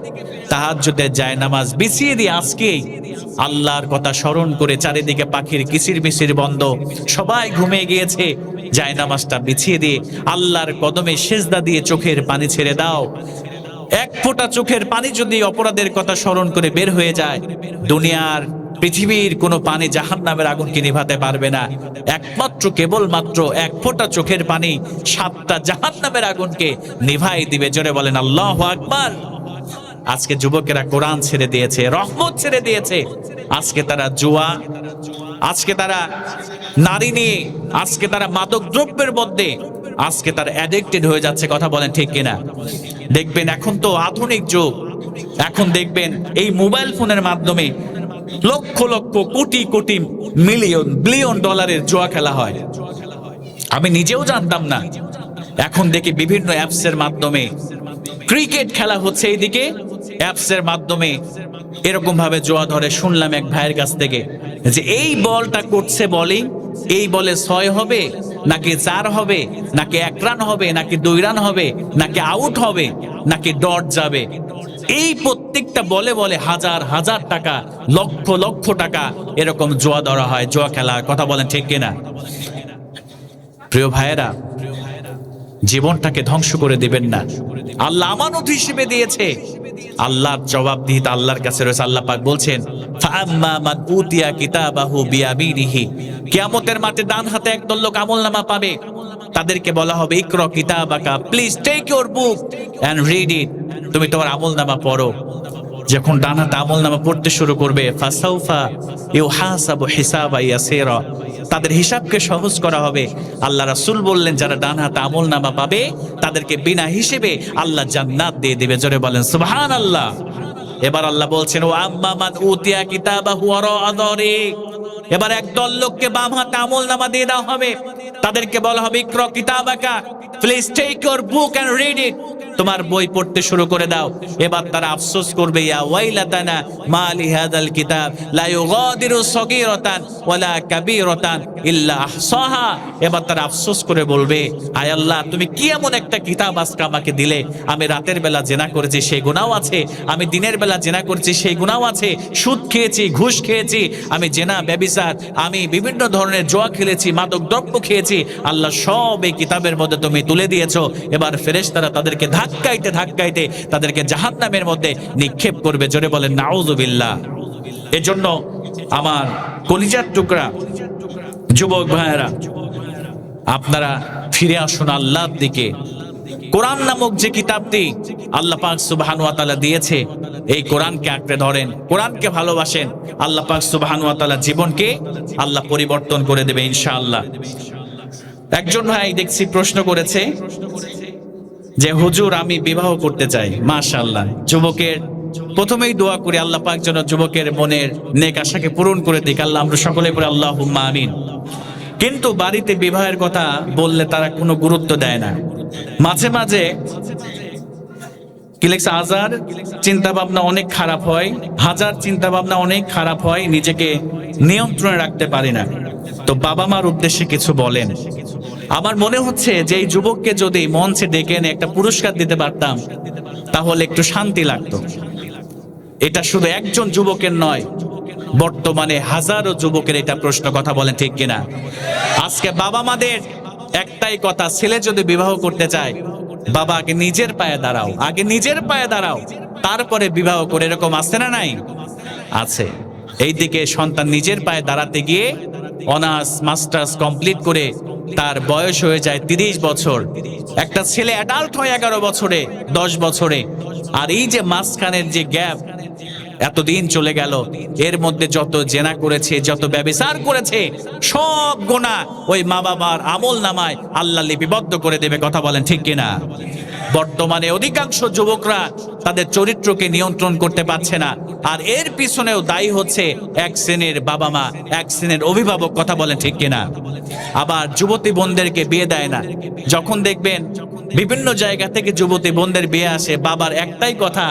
তাহাজ্জুদের জায়নামাজ বিছিয়ে দিয়ে আজকেই আল্লাহর কথা স্মরণ করে, চারিদিকে পাখির কিচির মিচির বন্ধ, সবাই ঘুমিয়ে গিয়েছে, জায়নামাজটা বিছিয়ে দিয়ে আল্লাহর কদমে সেজদা দিয়ে চোখের পানি ছেড়ে দাও। এক ফোঁটা চোখের পানি যদি অপরাধের কথা স্মরণ করে বের হয়ে যায়, দুনিয়ার পৃথিবীর কোনো পানি জাহান্নামের আগুনকে নিভাতে পারবে না। একমাত্র কেবলমাত্র এক ফোঁটা চোখের পানি 7টা জাহান্নামের আগুনকে নিভাই দিবে। জোরে বলেন আল্লাহু আকবার। আজকে যুবকেরা কোরআন ছেড়ে দিয়েছে, রহমত ছেড়ে দিয়েছে। আজকে তারা জুয়া, আজকে তারা নারী নিয়ে, আজকে তারা মাদক দ্রব্যের মধ্যে, আজকে তারা অ্যাডিক্টেড হয়ে যাচ্ছে। কথা বলেন ঠিক কিনা? দেখবেন এখন তো আধুনিক যুগ, এখন দেখবেন এই মোবাইল ফোনের মাধ্যমে লক্ষ লক্ষ কোটি কোটি মিলিয়ন বিলিয়ন ডলারের জুয়া খেলা হয়। আমি নিজেও জানতাম না, এখন দেখি বিভিন্ন অ্যাপসের মাধ্যমে ক্রিকেট খেলা হচ্ছে, এইদিকে অ্যাপসের মাধ্যমে এরকম ভাবে জুয়া ধরে। শুনলাম এক ভাইয়ের কাছ থেকে যে এই বলটা করছে বোলিং, এই বলে 6 হবে নাকি 4 হবে, নাকি 1 রান হবে, নাকি 2 রান হবে, নাকি আউট হবে, নাকি ডট যাবে, এই প্রত্যেকটা বলে বলে হাজার হাজার টাকা, লক্ষ লক্ষ টাকা এরকম জুয়া ধরা হয়, জুয়া খেলা। কথা বলেন ঠিক কিনা? প্রিয় ভাইয়েরা, জীবনটাকে ধ্বংস করে দিবেন না। আল্লাহ আমানত হিসেবে দিয়েছে, আল্লাহর জবাবদিহিতা আল্লাহর কাছে রয়েছে। আল্লাহ পাক বলছেন ফাআম্মা মান উতিয়া কিতাবাহু বিয়ামিনিহি, কিয়ামতের মাঠে ডান হাতে একদল লোক আমলনামা পাবে, তাদেরকে বলা হবে ইকরা কিতাবাকা, please take your book and read it, তুমি তোমার আমলনামা পড়ো। যখন ডান হাতে আমলনামা পড়তে শুরু করবে, ফাসাউফা ইউহাসাবু হিসাবা ইয়াসীরা, তাদের হিসাবকে সহজ করা হবে। আল্লাহ রাসূল বললেন যারা ডান হাতে আমলনামা পাবে তাদেরকে বিনা হিসেবে আল্লাহ জান্নাত দিয়ে দিবে। জোরে বলেন সুবহানাল্লাহ। এবার আল্লাহ বলছেন ও আম্মা মান উতিয়া কিতাবাহু ওয়ারা যাহরি, এবার একদল লোককে বাম হাতে আমলনামা দিয়ে দেওয়া হবে, তাদেরকে বলা হবে ইকরা কিতাবাকা, please take your book and read it, তোমার বই পড়তে শুরু করে দাও। এবার তারা আফসোস করবে ইয়া ওয়াইলাতানা মা লিহাদাল কিতাব লা ইউগাদিরু সগীরাতান ওয়ালা কাবীরাতান ইল্লা আহসাহা, এবার তারা আফসোস করে বলবে আয় আল্লাহ, তুমি কি এমন একটা কিতাব আজকে আমাকে দিলে? আমি রাতের বেলা জেনা করেছি সেই গুনাহ আছে, আমি দিনের বেলা জেনা করেছি সেই গুনাহ আছে, সুদ খেয়েছি, ঘুষ খেয়েছি, আমি জেনা ব্যভিচার, আমি বিভিন্ন ধরনের জুয়া খেলেছি, মাদক দ্রব্য খেয়েছি, আল্লাহ সব এই কিতাবের মধ্যে তুমি তুলে দিয়েছো। এবার ফেরেশতারা তাদেরকে ধাক্কাইতে ধাক্কাইতে তাদেরকে জাহান্নামের মধ্যে নিক্ষেপ করবে। জোরে বলেন নাউযুবিল্লাহ। এজন্য আমার কলিজার টুকরা যুবক ভাইয়েরা, আপনারা ফিরে আসুন আল্লাহর দিকে। কোরআন নামক যে কিতাবটি আল্লাহ পাক সুবহানাহু ওয়া তাআলা দিয়েছে, এই কোরআনকে আঁকড়ে ধরেন, কোরআনকে ভালোবাসেন, আল্লাহ পাক সুবহানাহু ওয়া তাআলা জীবনকে আল্লাহ পরিবর্তন করে দেবে ইনশাআল্লাহ। একজন ভাই দেখছি প্রশ্ন করেছে যে হুজুর আমি বিবাহ করতে চাই। মাশাআল্লাহ, যুবকের প্রথমেই দোয়া করি আল্লাহ পাক যেন যুবকের মনের নেক আশাকে পূরণ করে দিক। আল্লাহ আমরা সকলে পড়ে আল্লাহুম্মা আমিন। কিন্তু বাড়িতে বিবাহের কথা বললে তারা কোনো গুরুত্ব দেয় না। মাঝে মাঝে কি লেখছে, হাজার চিন্তা ভাবনা অনেক খারাপ হয়, হাজার চিন্তা ভাবনা অনেক খারাপ হয়, নিজেকে নিয়ন্ত্রণে রাখতে পারি না। তো বাবা মার উদ্দেশ্যে কিছু বলেন। আমার মনে হচ্ছে যে এই যুবককে যদি মঞ্চে ডেকে এনে একটা পুরস্কার দিতে পারতাম তাহলে একটু শান্তি লাগতো। এটা শুধু একজন যুবকের নয়, বর্তমানে হাজারো যুবকের এটা প্রশ্ন, কথা বলেন ঠিক কিনা? আজকে বাবা মাদের একটাই কথা, ছেলে যদি বিবাহ করতে চায় বাবা আগে নিজের পায়ে দাঁড়াও, আগে নিজের পায়ে দাঁড়াও, তারপরে বিবাহ করে। এরকম আছে না নাই? আছে। এইদিকে সন্তান নিজের পায়ে দাঁড়াতে গিয়ে অনার্স মাস্টার্স কমপ্লিট করে তার বয়স হয়ে যায় 30 বছর, একটা ছেলে অ্যাডাল্ট হয় 11 বছরে 10 বছরে। আর এই যে মাঝখানের যে গ্যাপ, এতদিন চলে গেল, এর মধ্যে যত জেনা করেছে, যত ব্যভিচার করেছে, সব গুনাহ ওই মা বাবার আমল নামায় আল্লাহ লিপিবদ্ধ করে দেবে। কথা বলেন ঠিক কিনা? বর্তমানে অধিকাংশ যুবকরা তাদের চরিত্রকে নিয়ন্ত্রণ করতে পারছে না, আর এর পিছনেও দায়ী হচ্ছে এক শ্রেণীর বাবা মা, এক শ্রেণীর অভিভাবক। কথা বলেন ঠিক কিনা? আবার যুবতী বোনদেরকে বিয়ে দেয় না। যখন দেখবেন বিভিন্ন জায়গা থেকে যুবতী বোনদের বিয়ে আসে, বাবার একটাই কথা,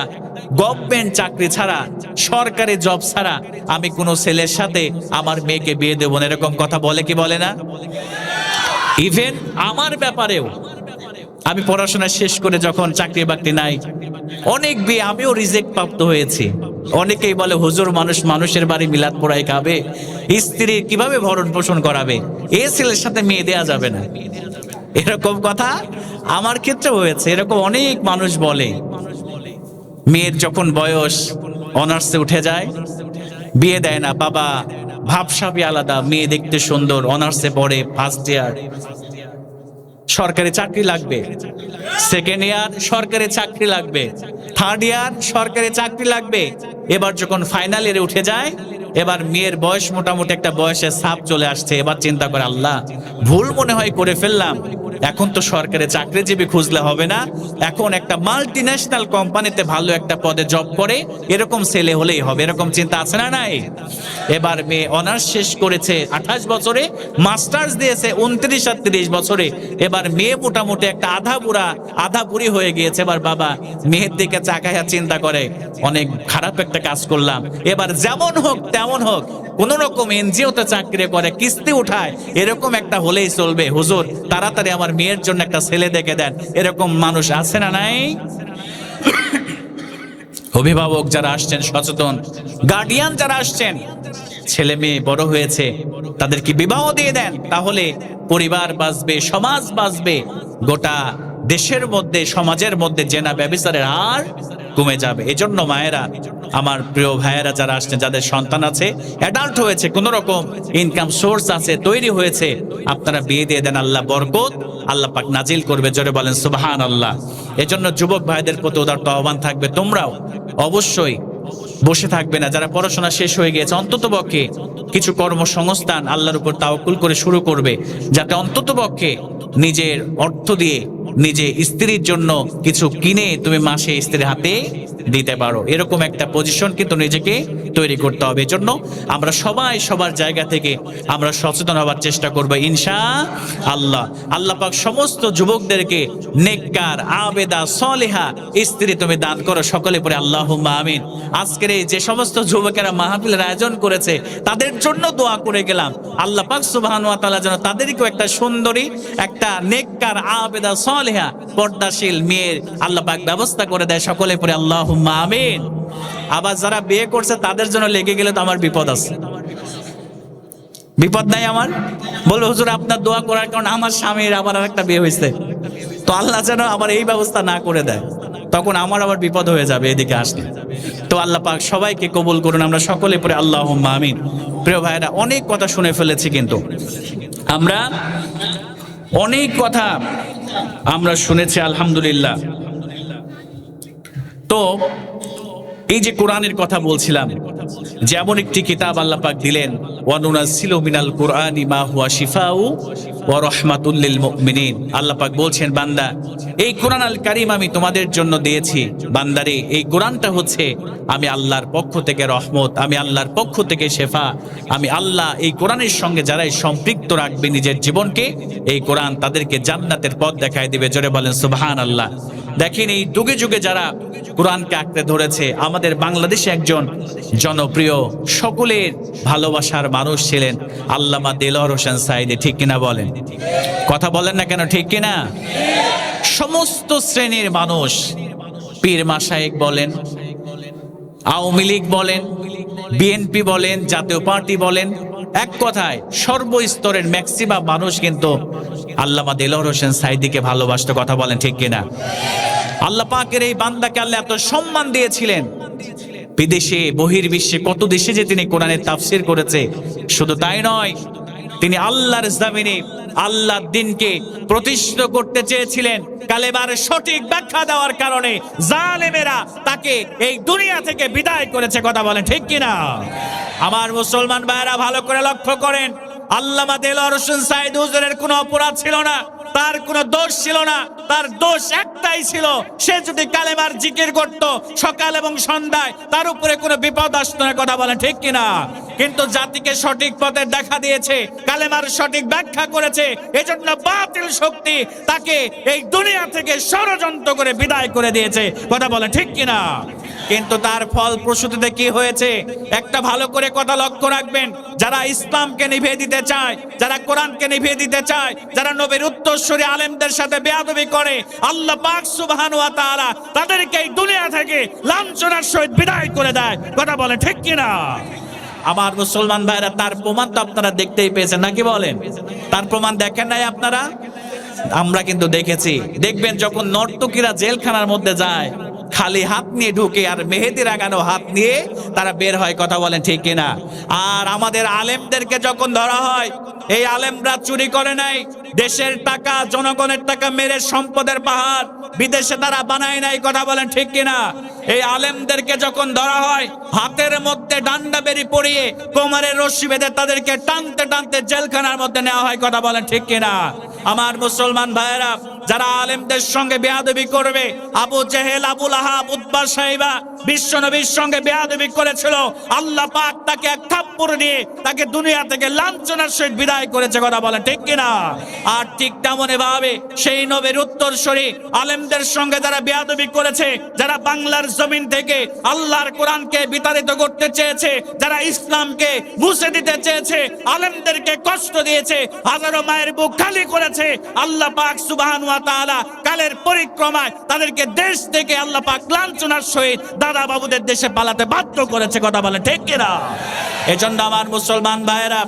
গভর্নমেন্ট চাকরি ছাড়া, সরকারি জব ছাড়া আমি কোনো ছেলের সাথে আমার মেয়েকে বিয়ে দেব না। এরকম কথা বলে কি বলে না? ইভেন আমার ব্যাপারেও, আমি পড়াশোনা শেষ করে যখন চাকরি বাকরি নাই, অনেক বিয়ে আমিও রিজেক্ট প্রাপ্ত হয়েছি। অনেকেই বলে হুজুর মানুষ মানুষের বাড়ি মিলাদ পোড়াই খাবে, স্ত্রী কিভাবে ভরণ পোষণ করাবে, এই ছেলের সাথে মেয়ে দেয়া যাবে না। এরকম কথা আমার ক্ষেত্রে হয়েছে। এরকম অনেক মানুষ বলে। মেয়ের যখন বয়স অনার্সে উঠে যায় বিয়ে দেয় না, বাবা ভাবসাবই আলাদা, মেয়ে দেখতে সুন্দর, অনার্সে পড়ে, ফার্স্ট ইয়ার সরকারি চাকরি লাগবে, সেকেন্ড ইয়ার সরকারি চাকরি লাগবে, থার্ড ইয়ার সরকারি চাকরি লাগবে। এবার যখন ফাইনাল ইয়ারে উঠে যায়, এবার মেয়ের বয়স মোটামুটি একটা বয়সের ছাপ চলে আসছে। এবার চিন্তা করে আল্লাহ ভুল মনে হয় করে ফেললাম, এখন তো সরকারি চাকরিজীবী খুঁজলে হবে না, এখন একটা মাল্টি ন্যাশনাল কোম্পানিতে ভালো একটা পদে জব করে এরকম ছেলে হলেই হবে। এরকম চিন্তা আছে না নাই? এবার মেয়ে অনার্স শেষ করেছে 28 বছরে, মাস্টার্স দিয়েছে 29-30 বছরে। এবার মেয়ে মোটামুটি একটা আধা বুড়ি হয়ে গিয়েছে। এবার বাবা মেয়ের দিকে চাকাইয়া চিন্তা করে অনেক খারাপ একটা কাজ করলাম, এবার যেমন হোক তেমন হোক কোন রকম এনজিওতে চাকরি করে, কিস্তি উঠায়, এরকম একটা হলেই চলবে। হুজুর তাড়াতাড়ি আমার মেয়ের জন্য একটা ছেলে দেখে দেন। এরকম মানুষ আছে না নাই? অভিভাবক যারা আসছেন সচেতন, গার্ডিয়ান যারা আসছেন, ছেলে মেয়ে বড় হয়েছে তাদেরকে বিবাহ দিয়ে দেন, তাহলে পরিবার বাঁচবে, সমাজ বাঁচবে, গোটা দেশের মধ্যে সমাজের মধ্যে জেনা ব্যভিচারের হার কমে যাবে। এজন্য মায়েরা, আমার প্রিয় ভাইয়েরা যারা আসছেন, যাদের সন্তান আছে, অ্যাডাল্ট হয়েছে, কোন রকম ইনকাম সোর্স আছে, তৈরি হয়েছে, আপনারা বিয়ে দিয়ে দেন। আল্লাহ বরকত আল্লাহ পাক নাজিল করবে। জোরে বলেন সুবহানাল্লাহ। এজন্য যুবক ভাইদের প্রতি উদারত আহ্বান থাকবে, তোমরাও অবশ্যই বসে থাকবে না। যারা পড়াশোনা শেষ হয়ে গিয়েছে অন্ততপক্ষে কিছু কর্মসংস্থান আল্লাহর উপর তাওয়াক্কুল করে শুরু করবে, যাতে অন্ততপক্ষে নিজের অর্থ দিয়ে নিজে স্ত্রীর জন্য কিছু কিনে তুমি মাসে স্ত্রীর হাতে দিতে পারো। এরকম একটা পজিশন কিন্তু নিজেকে তৈরি করতে হবে। এজন্য আমরা সবাই সবার জায়গা থেকে আমরা সচেতন হওয়ার চেষ্টা করবো ইনশাআল্লাহ। আল্লাহ পাক সমস্ত যুবকদেরকে নেককার, আবেদা, সলিহা স্ত্রী তুমি দান করো। সকলে পড়ে আল্লাহুম্মা আমিন। আজকের এই যে সমস্ত যুবকেরা মাহফিলের আয়োজন করেছে তাদের জন্য দোয়া করে গেলাম, আল্লাহ পাক সুবহানাহু ওয়া তাআলা যেন তাদেরকেও একটা সুন্দরী, একটা নেককার, আবেদা, সলিহা, পর্দাশীল মেয়ের আল্লাহ পাক ব্যবস্থা করে দেয়। সকলে পড়ে আল্লাহুম্মা আমিন। আবার যারা বিয়ে করছে তাদের জন্য লেগে গেলে তো আমার বিপদ আছে। বিপদ নাই আমার? বলবো হুজুর আপনার দোয়া করার কারণে আমার স্বামীর আবার আরেকটা বিয়ে হয়েছে, তো আল্লাহ যেন আবার এই ব্যবস্থা না করে দেয়, তখন আমার আবার বিপদ হয়ে যাবে এদিকে আসলে। তো আল্লাহ পাক সবাইকে কবুল করুন। আমরা সকলে পড়ে আল্লাহুম্মা আমিন। প্রিয় ভাইরা, অনেক কথা শুনে ফেলেছি, কিন্তু আমরা অনেক কথা আমরা শুনেছি আলহামদুলিল্লাহ। তো এই যে কোরআনের কথা বলছিলাম, যেমন একটি কিতাব আল্লাহ পাক দিলেন, ওয়ানুনাজ্জিলু মিনাল কুরআনি মা হুয়া শিফাউ ওয়া রাহমাতুল লিল মুমিনিন। আল্লাহ পাক বলছেন, বান্দা এই কোরআন আল কারীম আমি তোমাদের জন্য দিয়েছি। বান্দারে এই কোরআনটা হচ্ছে আমি আল্লাহর পক্ষ থেকে রহমত, আমি আল্লাহর পক্ষ থেকে শেফা। আমি আল্লাহ এই কোরআনের সঙ্গে যারাই সম্পৃক্ত রাখবে নিজের জীবনকে, এই কোরআন তাদেরকে জান্নাতের পথ দেখায় দিবে। জোরে বলেন সুবহানাল্লাহ। দেখেন এই যুগে যুগে যারা কোরআনকে আঁকড়ে ধরেছে, আমাদের বাংলাদেশে একজন জনপ্রিয় সকলের ভালোবাসার মানুষ ছিলেন আল্লামা দেলোয়ার হোসেন সাঈদী। ঠিক কিনা বলেন? কথা বলেন না কেন? ঠিক কিনা? সমস্ত শ্রেণীর মানুষ, পীর মাশায়েখ বলেন, আওয়ামী লীগ বলেন, বিএনপি বলেন, জাতীয় পার্টি বলেন, এক কথায় সর্বস্তরের ম্যাক্সিমাম মানুষ কিন্তু আল্লামা দেলোয়ার হোসেন সাঈদীকে ভালোবাসত। কথা বলেন ঠিক কিনা? আল্লাহ পাকের এই বান্দাকে আল্লাহ এত সম্মান দিয়েছিলেন, বিদেশে বহির্বিশ্বে কত দেশে যে তিনি কোরআনের তাফসীর করেছে। শুধু তাই নয়, তিনি আল্লাহর জমিনে আল্লাহর দ্বীনকে প্রতিষ্ঠিত করতে চেয়েছিলেন। কালেমার সঠিক ব্যাখ্যা দেওয়ার কারণে জালেমেরা তাকে এই দুনিয়া থেকে বিদায় করেছে। কথা বলেন ঠিক কিনা? আমার মুসলমান ভাইরা ভালো করে লক্ষ্য করেন, আল্লামা দেলোয়ার হোসেন সাঈদী হুজুরের কোনো অপরাধ ছিল না, তার কোনো দোষ ছিল না। তার দোষ একটাই ছিল, সে যদি কালেমার জিকির করত সকাল এবং সন্ধ্যায়, তার উপরে কোনো বিপদ আসতো না। কথা বলেন ঠিক কিনা? কিন্তু জাতিকে সঠিক পথে দেখা দিয়েছে, কালেমার সঠিক ব্যাখ্যা করেছে, এজন্য বাতিল শক্তি তাকে এই দুনিয়া থেকে ষড়যন্ত্র করে বিদায় করে দিয়েছে। কথা বলেন ঠিক কিনা? কিন্তু তার ফলপ্রসূতিতে কি হয়েছে একটা ভালো করে কথা লক্ষ্য রাখবেন। যারা ইসলামকে নিভিয়ে দিতে চায়, যারা কোরআনকে নিভিয়ে দিতে চায়, যারা নবীর উত্তরসূরি আলেমদের সাথে বেয়াদবি করে, আল্লাহ পাক সুবহানাহু ওয়া তাআলা তাদেরকে এই দুনিয়া থেকে লাঞ্ছনার সহিত বিদায় করে দেয়। কথা বলেন ঠিক কিনা? আমার মুসলমান ভাইরা, তার প্রমাণ তো আপনারা দেখতেই পেয়েছেন, নাকি বলেন? তার প্রমাণ দেখেন নাই আপনারা? আমরা কিন্তু দেখেছি। দেখবেন যখন নর্তকীরা জেলখানার মধ্যে যায়, খালি হাত নিয়ে ঢুকে আর মেহেদি লাগানো হাত নিয়ে তারা বের হয়। কথা বলেন ঠিক কিনা? আর আমাদের আলেমদেরকে যখন ধরা হয়, এই আলেমরা চুরি করে নাই, দেশের টাকা, জনগণের টাকা মেরে সম্পদের পাহাড় বিদেশে তারা বানায় নাই। কথা বলেন ঠিক কিনা? এই আলেমদেরকে যখন ধরা হয়, হাতের মধ্যে ডান্ডা বেরি পরিয়ে কোমরের রশি বেঁধে তাদেরকে টানতে টানতে জেলখানার মধ্যে নেওয়া হয়। কথা বলেন ঠিক কিনা? আমার মুসলমান ভাইয়েরা, যারা আলেমদের সঙ্গে বেয়াদবি করবে, আবু জেহেল, আবু লাহাব, উতবা, শাইবা বিশ্ব নবীর সঙ্গে বেয়াদবি করেছিল, আল্লাহ পাক তাকে এক থাপ্পড় দিয়ে তাকে দুনিয়া থেকে লাঞ্ছনার সহিত বিদায় করেছে। কথা বলেন ঠিক কিনা? আর ঠিক তেমনি ভাবে সেই নবীর উত্তরসূরি আলেমদের সঙ্গে যারা বেয়াদবি করেছে, যারা বাংলার জমিন থেকে আল্লাহর কোরআনকে বিতাড়িত করতে চেয়েছে, যারা ইসলামকে মুছে দিতে চেয়েছে, আলেমদেরকে কষ্ট দিয়েছে, হাজারো মায়ের বুক খালি করেছে, আল্লাহ পাক সুবহানাহু ওয়া তাআলা কালের পরিক্রমায় তাদেরকে দেশ থেকে আল্লাহ পাক লাঞ্ছনার সহিত দাদা বাবুদের দেশে পালাতে বাধ্য করেছে। কথা বলে ঠিক কিনা? এজন্য আমার মুসলমান ভাইয়েরা,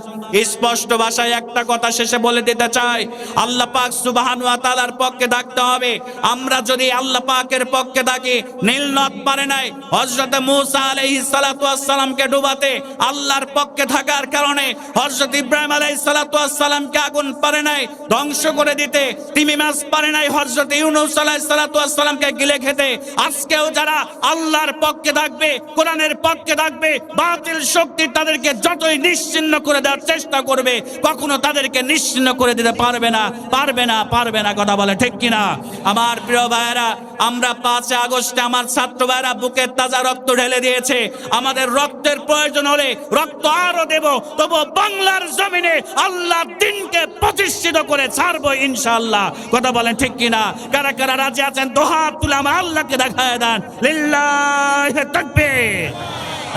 স্পষ্ট ভাষায় একটা কথা শেষে বলে দিতে চাই, আল্লাহ পাক সুবহানাহু ওয়া তাআলার পক্ষে থাকতে হবে। আমরা যদি আল্লাহ পাকের পক্ষে থাকি, নীল নদ পারে নাই হযরত মূসা আলাইহিস সালাতু ওয়াস সালামকে ডুবাতে, আল্লাহর পক্ষে থাকার কারণে হযরত ইব্রাহিম আলাইহিস সালাতু ওয়াস সালামকে আগুন পারে নাই ধ্বংস করে দিতে, তিমি মাছ পারে নাই হযরত ইউনূস আলাইহিস সালাতু ওয়াস সালামকে গিলে খেতে। আজকেও যারা আল্লাহর পক্ষে থাকবে, কোরআনের পক্ষে থাকবে, বাতিল শক্তি তাদেরকে যতই নিশ্চিহ্ন করে দেওয়ার চেষ্টা করবে, কখনো তাদেরকে নিশ্চিহ্ন করে দিতে পারবে না, পারবে না, পারবে না। কথা বলে ঠিক কিনা? আমার প্রিয় ভাইয়েরা, আমরা 5 আগস্টে আমার ছাত্র ভাইয়েরা বুকের তাজা রক্ত ঢেলে দিয়েছে। আমাদের রক্তের প্রয়োজন হলে রক্ত আরো দেব, তবু বাংলার জমিনে আল্লাহর দ্বীনকে প্রতিষ্ঠিত করে ছাড়বো ইনশাআল্লাহ। কথা বলেন ঠিক কিনা? কারা কারা রাজি আছেন? দুহাত তুলে আমার আল্লাহকে দেখায় দেন। লিল্লাহি তাকবীর,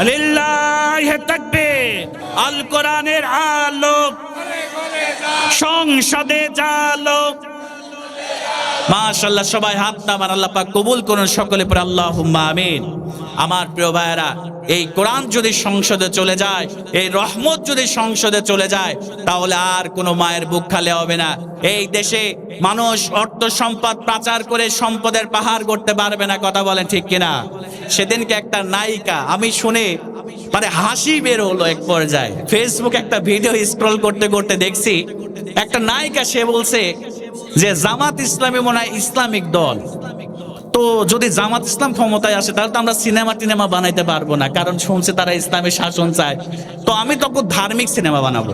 লিল্লাহি তাকবীর। আল কোরআনের আলো সংসদে জালো। মাশাআল্লাহ, সবাই হাত নামান, আল্লাহ পাক কবুল করুন সকলে পড়ে আল্লাহুম্মা আমিন। আমার প্রিয় ভাইয়েরা, এই কোরআন যদি সংসদে চলে যায়, এই রহমত যদি সংসদে চলে যায়, তাহলে আর কোনো মায়ের বুক খালি হবে না। এই দেশে মানুষ অর্থ সম্পদ পাচার করে সম্পদের পাহাড় করতে পারবে না। কথা বলেন ঠিক কিনা? সেদিনকে একটা নায়িকা আমি শুনে মানে হাসি বের হলো এক পর্যায়ে। ফেসবুক একটা ভিডিও স্ক্রল করতে করতে দেখছি, একটা নায়িকা সে বলছে যে জামাত ইসলামী মনে হয় ইসলামিক দল, তো তো যদি জামাত ইসলাম ক্ষমতায় আসে তাহলে তো আমরা সিনেমা বানাইতে পারবো না, কারণ শুনছে তারা ইসলামের শাসন চায়। তো আমি তখন ধার্মিক সিনেমা বানাবো।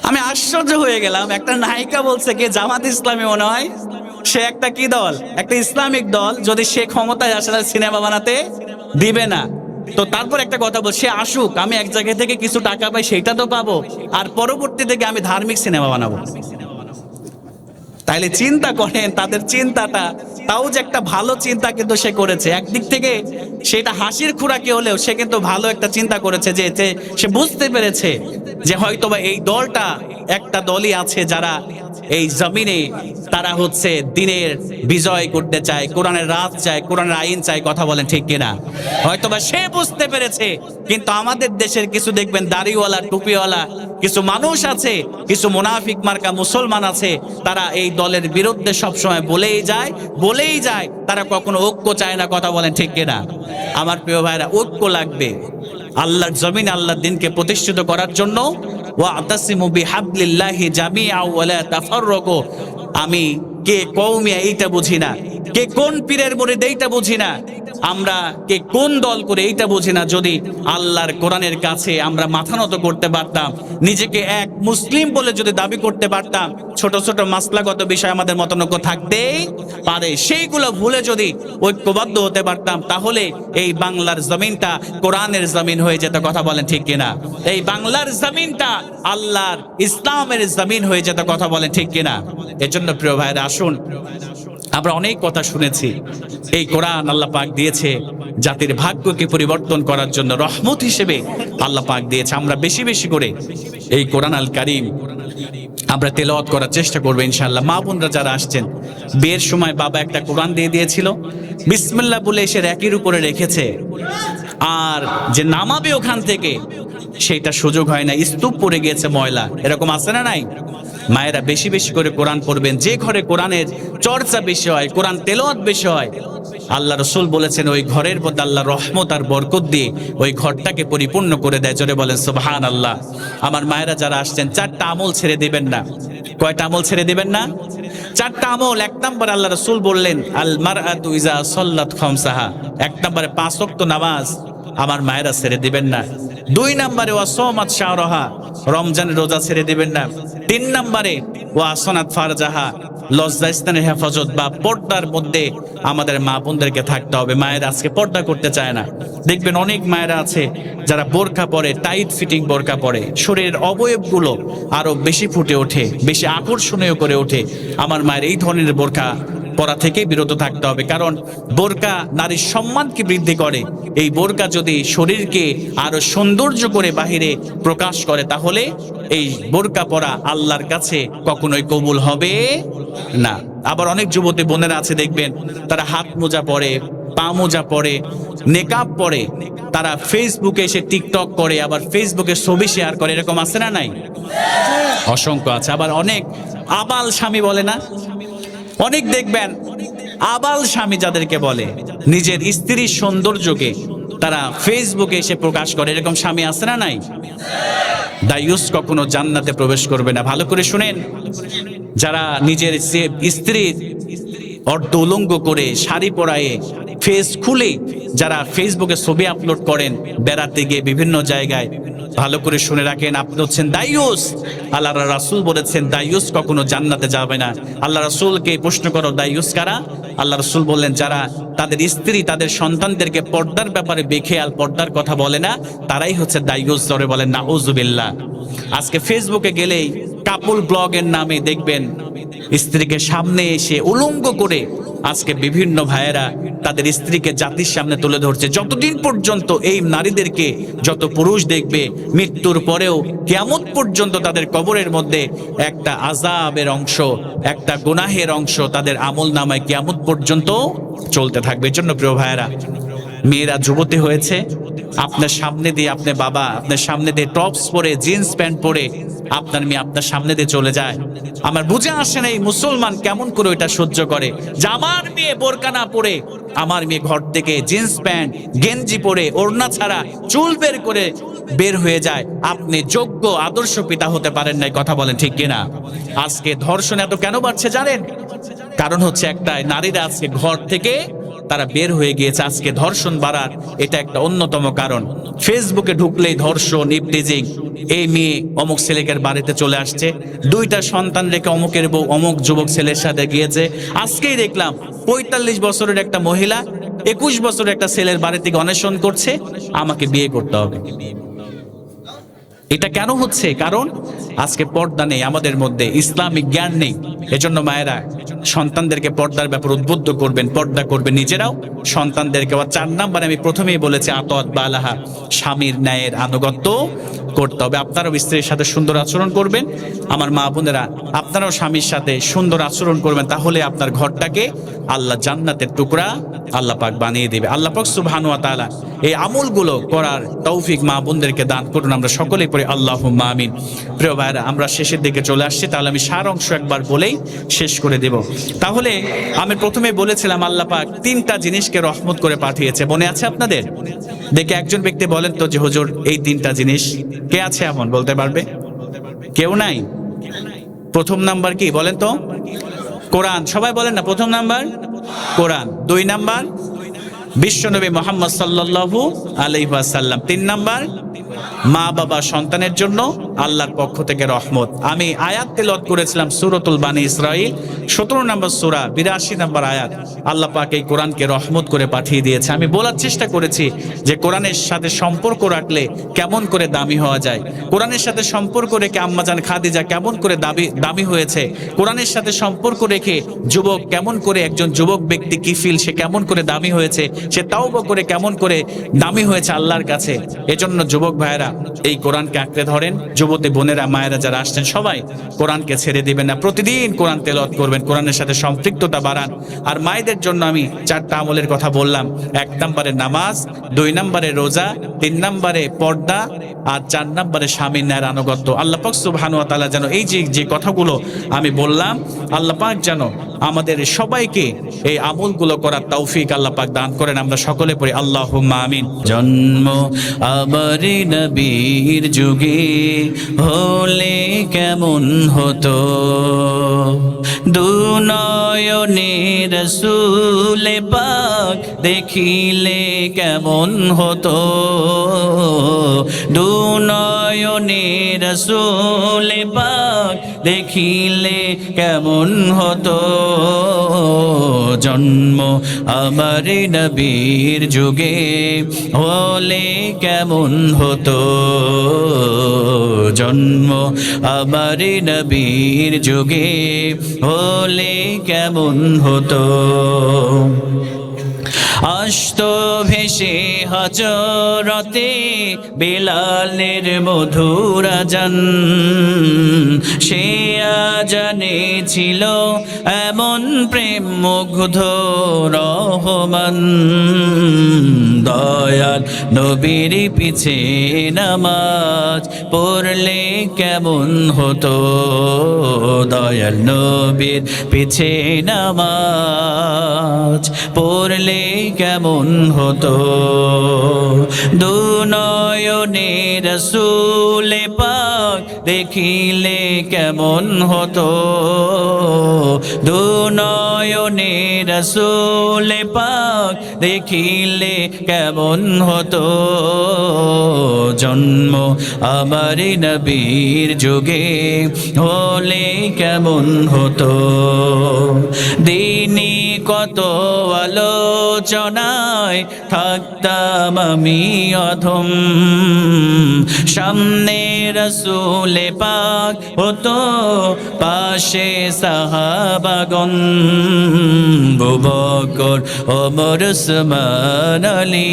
আমি আশ্চর্য হয়ে গেলাম, একটা নায়িকা বলছে কি জামাত ইসলামী মনে হয় সে একটা কি দল, একটা ইসলামিক দল, যদি সে ক্ষমতায় আসে তাহলে সিনেমা বানাতে দিবে না। তো তারপর একটা কথা বল, সে আসুক, আমি এক জায়গা থেকে কিছু টাকা পাই সেটা তো পাবো, আর পরবর্তী থেকে আমি ধার্মিক সিনেমা বানাবো। তাইলে চিন্তা করেন তাদের চিন্তাটা, তাও যে একটা ভালো চিন্তা কিন্তু সে করেছে। একদিক থেকে সেটা হাসির খোরাকি হলেও সে কিন্তু ভালো একটা চিন্তা করেছে, যে সে বুঝতে পেরেছে যে হয়তোবা এই দলটা একটা দলই আছে যারা এই জমিনে তারা হচ্ছে দিনের বিজয় করতে চায়, কোরআনের রাজ চায়, কোরআনের আইন চায়। কথা বলেন ঠিক কিনা? হয়তোবা সে বুঝতে পেরেছে। কিন্তু আমাদের দেশের কিছু দেখবেন দাড়িওয়ালা টুপিওয়ালা কিছু মানুষ আছে, কিছু মুনাফিক মার্কা মুসলমান আছে, তারা এই দলের বিরুদ্ধে সবসময় বলেই যায়, তারা কখনো ঐক্য চায় না। কথা বলেন ঠিক কিনা? আমার প্রিয় ভাইরা, ঐক্য লাগবে আল্লাহর জমিনে আল্লাহর দিনকে প্রতিষ্ঠিত করার জন্য। ওয়াতাসিমু বিহাবলিল্লাহি জামিআ ওয়া লা তাফাররাকু। আমি কে কওমিয়া এইটা বুঝি না, কে কোন পীরের মুরিদ এইটা বুঝি না, আমরা কে কোন দল করে এইটা বুঝি না। যদি আল্লাহর কোরআনের কাছে আমরা মাথা নত করতে পারতাম, নিজেকে এক মুসলিম বলে যদি দাবি করতে পারতাম, ছোট ছোট মাসলাগত বিষয় আমাদের মতানৈক্য থাকতেই পারে, সেইগুলো ভুলে যদি ঐক্যবদ্ধ হতে পারতাম, তাহলে এই বাংলার জমিনটা কোরআনের জমিন হয়ে যেত। কথা বলেন ঠিক কিনা? এই বাংলার জমিনটা আল্লাহর ইসলামের জমিন হয়ে যেত। কথা বলেন ঠিক কিনা? এজন্য প্রিয় ভাইরা, আসুন, আমরা অনেক কথা শুনেছি, এই কোরআন আল্লাহ পাক দিয়েছে জাতির ভাগ্যকে পরিবর্তন করার জন্য, রহমত হিসেবে আল্লাহ পাক দিয়েছে। আমরা বেশি বেশি করে এই কোরআন আল কারীম আমরা তেলাওয়াত করার চেষ্টা করবো ইনশাআল্লাহ। মা বোনরা যারা আসছেন, বিয়ের সময় বাবা একটা কোরআন দিয়ে দিয়েছিল, বিসমিল্লাহ বলে এসে র‍্যাকের উপরে রেখেছে, আর যে নামাবে ওখান থেকে সেটা সুযোগ হয় না, স্তূপ পড়ে গিয়েছে ময়লা। এরকম আছে না নাই? মায়েরা বেশি বেশি করে কোরআন পড়বেন। যে ঘরে কোরআনের চর্চা বেশি হয়, কোরআন তেলাওয়াত বেশি হয়, আল্লাহ রাসূল বলেছেন ওই ঘরের মধ্যে আল্লাহ রহমত আর বরকত দিয়ে ওই ঘরটাকে পরিপূর্ণ করে দেয়। জোরে বলেন সুবহানাল্লাহ। আমার মায়েরা যারা আসছেন, 4টা আমল ছেড়ে দিবেন না। কয়টা আমল ছেড়ে দিবেন না? 4টা আমল। 1 নম্বর, আল্লাহ রাসূল বললেন আল মারআতু ইজা সাল্লাত খামসাহা, 1 নম্বরে 5 ওয়াক্ত নামাজ আমার মায়েরা ছেড়ে দিবেন না। 2 নম্বরে ওয়াসামাত শাহরাহা, রমজানের রোজা ছেড়ে দিবেন না। 3 নম্বরে ওয়াসানাত ফারজাহা, লজ্জাস্থানের হেফাজত বা পর্দার মধ্যে আমাদের মা বোনদেরকে থাকতে হবে। মায়েরা আজকে পর্দা করতে চায় না। দেখবেন অনেক মায়েরা আছে যারা বোরকা পরে, টাইট ফিটিং বোরকা পরে, শরীরের অবয়বগুলো আরো বেশি ফুটে ওঠে, বেশি আকর্ষণীয় করে ওঠে। আমার মায়ের এই ধরনের বোরকা পরা থেকে বিরত থাকতে হবে, কারণ বোরকা নারীর সম্মানকে বৃদ্ধি করে। এই বোরকা যদি শরীরকে আরো সৌন্দর্য করে বাহিরে প্রকাশ করে, তাহলে এই বোরকা পরা আল্লাহর কাছে কখনোই কবুল হবে না। আবার অনেক যুবতী বোনেরা আছে, দেখবেন তারা হাত মোজা পরে, পা মোজা পরে, নেকাব পরে, তারা ফেসবুকে এসে টিকটক করে, আবার ফেসবুকে ছবি শেয়ার করে। এরকম আছে না নাই? অসংখ্য আছে। আবার অনেক আবাল স্বামী বলে না, অনেক দেখবেন আবাল স্বামী যাদেরকে বলে, নিজের স্ত্রীর সৌন্দর্যকে তারা ফেসবুকে এসে প্রকাশ করে। এরকম স্বামী আছে না নাই? দায়ুস কখনো জান্নাতে প্রবেশ করবে না। ভালো করে শুনেন, যারা নিজের স্ত্রীর অর্ধ উলঙ্গ করে, শাড়ি পরায়ে, ফেস খুলে যারা ফেসবুকে ছবি আপলোড করেন বেড়াতে গিয়ে বিভিন্ন জায়গায়, ভালো করে শুনে রাখেন, আপনি হচ্ছেন দায়ুস। আল্লাহ রাসূল বলেছেন দায়ুস কখনো জান্নাতে যাবে না। আল্লাহ রাসূলকে প্রশ্ন করো দায়ুস কারা? আল্লাহ রাসূল বললেন যারা তাদের স্ত্রী, তাদের সন্তানদেরকে পর্দার ব্যাপারে বেখেয়াল, পর্দার কথা বলে না, তারাই হচ্ছে দায়ুস। ধরে বলেন নাউজুবিল্লাহ। আজকে ফেসবুকে গেলেই কাপল ব্লগের নামে দেখবেন স্ত্রীকে সামনে এসে উলঙ্গ করে আজকে বিভিন্ন ভাইয়েরা তাদের স্ত্রীকে জাতির সামনে তুলে ধরছে। যতদিন পর্যন্ত এই নারীদেরকে যত পুরুষ দেখবে, মৃত্যুর পরেও কিয়ামত পর্যন্ত তাদের কবরের মধ্যে একটা আযাবের অংশ, একটা গুনাহের অংশ তাদের আমল নামায় কিয়ামত পর্যন্ত চলতে থাকবে। এজন্য প্রিয় ভাইয়েরা, মেয়েরা যুবতী হয়েছে, আপনার সামনে দিয়ে আপনার বাবা আপনার সামনে দিয়ে টপস পরে, জিন্স প্যান্ট পরে আপনার মেয়ে আপনার সামনে দিয়ে চলে যায়, আমার বুঝে আসে না এই মুসলমান কেমন করে এটা সহ্য করে যে আমার মেয়ে বোরকা না পরে, আমার মেয়ে ঘর থেকে জিন্স প্যান্ট গেঞ্জি পরে, ওড়না ছাড়া চুল বের করে বের হয়ে যায়। আপনি যোগ্য আদর্শ পিতা হতে পারেন নাই। কথা বলেন ঠিক কিনা? আজকে ধর্ষণ এত কেন বাড়ছে জানেন? কারণ হচ্ছে একটাই, নারীরা আজকে ঘর থেকে তারা বের হয়ে গিয়েছে, আজকে ধর্ষণ বাড়ার এটা একটা অন্যতম কারণ। ফেসবুকে ঢুকলেই ধর্ষণ, ইভটিজিং, এই মেয়ে অমুক ছেলেকের বাড়িতে চলে আসছে, 2টা সন্তান রেখে অমুকের বউ অমুক যুবক ছেলের সাথে গিয়েছে। আজকেই দেখলাম 45 বছরের একটা মহিলা 21 বছরের একটা ছেলের বাড়ি থেকে অন্বেষণ করছে, আমাকে বিয়ে করতে হবে। এটা কেন হচ্ছে? কারণ আজকে পর্দা নেই আমাদের মধ্যে, ইসলামিক জ্ঞান নেই। এজন্য মায়েরা সন্তানদেরকে পর্দার ব্যাপারে উদ্বুদ্ধ করবেন, পর্দা করবেন নিজেরাও, সন্তানদেরকে। 4 নাম্বারে আমি প্রথমেই বলেছি আতত বালাহা, স্বামীর ন্যায়ের আনুগত্য করতে হবে। আপনারাও স্ত্রীর সাথে সুন্দর আচরণ করবেন। আমার মা বোনেরা, আপনারাও স্বামীর সাথে সুন্দর আচরণ করবেন, তাহলে আপনার ঘরটাকে আল্লাহ জান্নাতের টুকরা আল্লাহ পাক বানিয়ে দেবে। আল্লাহ পাক সুবহানাহু ওয়া তাআলা এই আমলগুলো করার তৌফিক মা বোনদেরকে দান করুন। আমরা সকলেই পড়ি আল্লাহুম্মা আমিন। প্রিয় ভাইরা, আমরা শেষের দিকে চলে আসছি, তাহলে আমি সার অংশ একবার বলেই শেষ করে দেব। তাহলে আমি প্রথমে বলেছিলাম আল্লাহ পাক 3টা জিনিসকে রহমত করে পাঠিয়েছে। মনে আছে আপনাদের? দেখে একজন ব্যক্তি বলেন তো যে হুজুর এই 3টা জিনিস, কে আছে এমন বলতে পারবে? কেউ নাই? প্রথম নাম্বার কি বলেন তো? কোরআন। সবাই বলেন না, প্রথম নাম্বার কোরআন, 2 নাম্বার বিশ্বনবী মুহাম্মদ সাল্লাল্লাহু আলাইহি ওয়াসাল্লাম, 3 নাম্বার মা বাবা সন্তানের জন্য আল্লাহর পক্ষ থেকে রহমত। আমি আয়াত তেলাওয়াত করেছিলাম সূরাতুল বানী ইসরাঈল 17 নম্বর সূরা 82 নম্বর আয়াত। আল্লাহ পাক এই কোরআনকে রহমত করে পাঠিয়ে দিয়েছে। আমি বলার চেষ্টা করেছি যে কোরআনের সাথে সম্পর্ক রাখলে কেমন করে দামি হওয়া যায়, কোরআনের সাথে সম্পর্ক রেখে আম্মাজান খাদিজা কেমন করে দামি হয়েছে, কোরআনের সাথে সম্পর্ক রেখে যুবক কেমন করে, একজন যুবক ব্যক্তি কিফিল সে কেমন করে দামি হয়েছে, সে তাওবা করে কেমন করে দামি হয়েছে আল্লাহর কাছে। এজন্য যুবক ভাইয়েরা এই কোরআনকে আঁকড়ে ধরেন। যুবতী বোনেরা, মায়েরা যারা আসছেন সবাই কোরআনকে ছেড়ে দিবেন না, প্রতিদিন কোরআন তেলাওয়াত করবেন, কোরআনের সাথে সম্পৃক্ততা বাড়ান। আর মায়েদের জন্য আমি 4টা আমলের কথা বললাম। 1 নম্বরে নামাজ, 2 নম্বরে রোজা, 3 নম্বরে পর্দা, আর 4 নম্বরে স্বামীর ন্যায়ের আনুগত্য। আল্লাহ পাক সুবহানাহু ওয়া তাআলা যেন এই যে কথাগুলো আমি বললাম, আল্লাহ পাক যেন আমাদের সবাইকে এই আমলগুলো করার তৌফিক আল্লাহ পাক দান করেন। আমরা সকলে পড়ি আল্লাহুম্মা আমিন। জন্ম আমার নবীর যুগে হলে কেমন হতো, দুনয়নে রাসূল পাক দেখিলে কেমন হতো, দুনয়নে রাসূল পাক দেখিলে কেমন হতো, জন্ম আমার নবীর যুগে হলে কেমন হতো, জন্ম আমার নবীর যুগে হলে কেমন হতো। আসতো ভেসে হজরতে বেলালের মধুর আজান, সে আজানে ছিল এমন প্রেম মুগ্ধ রহমান, দয়াল নবীর পিছে নামাজ পড়লে কেমন হতো, দয়াল নবীর পিছে নামাজ পড়লে কেমন হতো, দুনয়নে রাসূল পাক দেখিলে কেমন হতো, দুনয়নে রাসূল পাক দেখিলে কেমন হতো, জন্ম আমার নবীর যুগে হলে কেমন হতো। দিনই কত আলোচনায় থাকতাম আমি অধম, সামনে রাসূল পাক হতো পাশে সাহাবাগণ, আবু বকর ওমর ওসমান আলী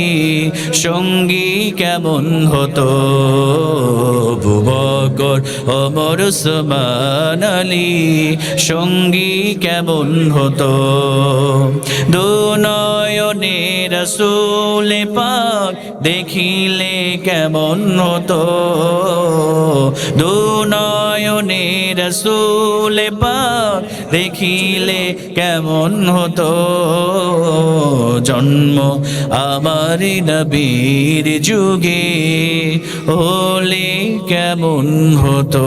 সঙ্গী কেমন হতো, আবু বকর ওমর ওসমান আলী সঙ্গী কেমন হতো, দুনয়নে রাসূল পাক দেখিলে কেমন হতো, দুনয়নে রাসূল পাক দেখিলে কেমন হতো, জন্ম আমার নবীর যুগে হলে কেমন হতো।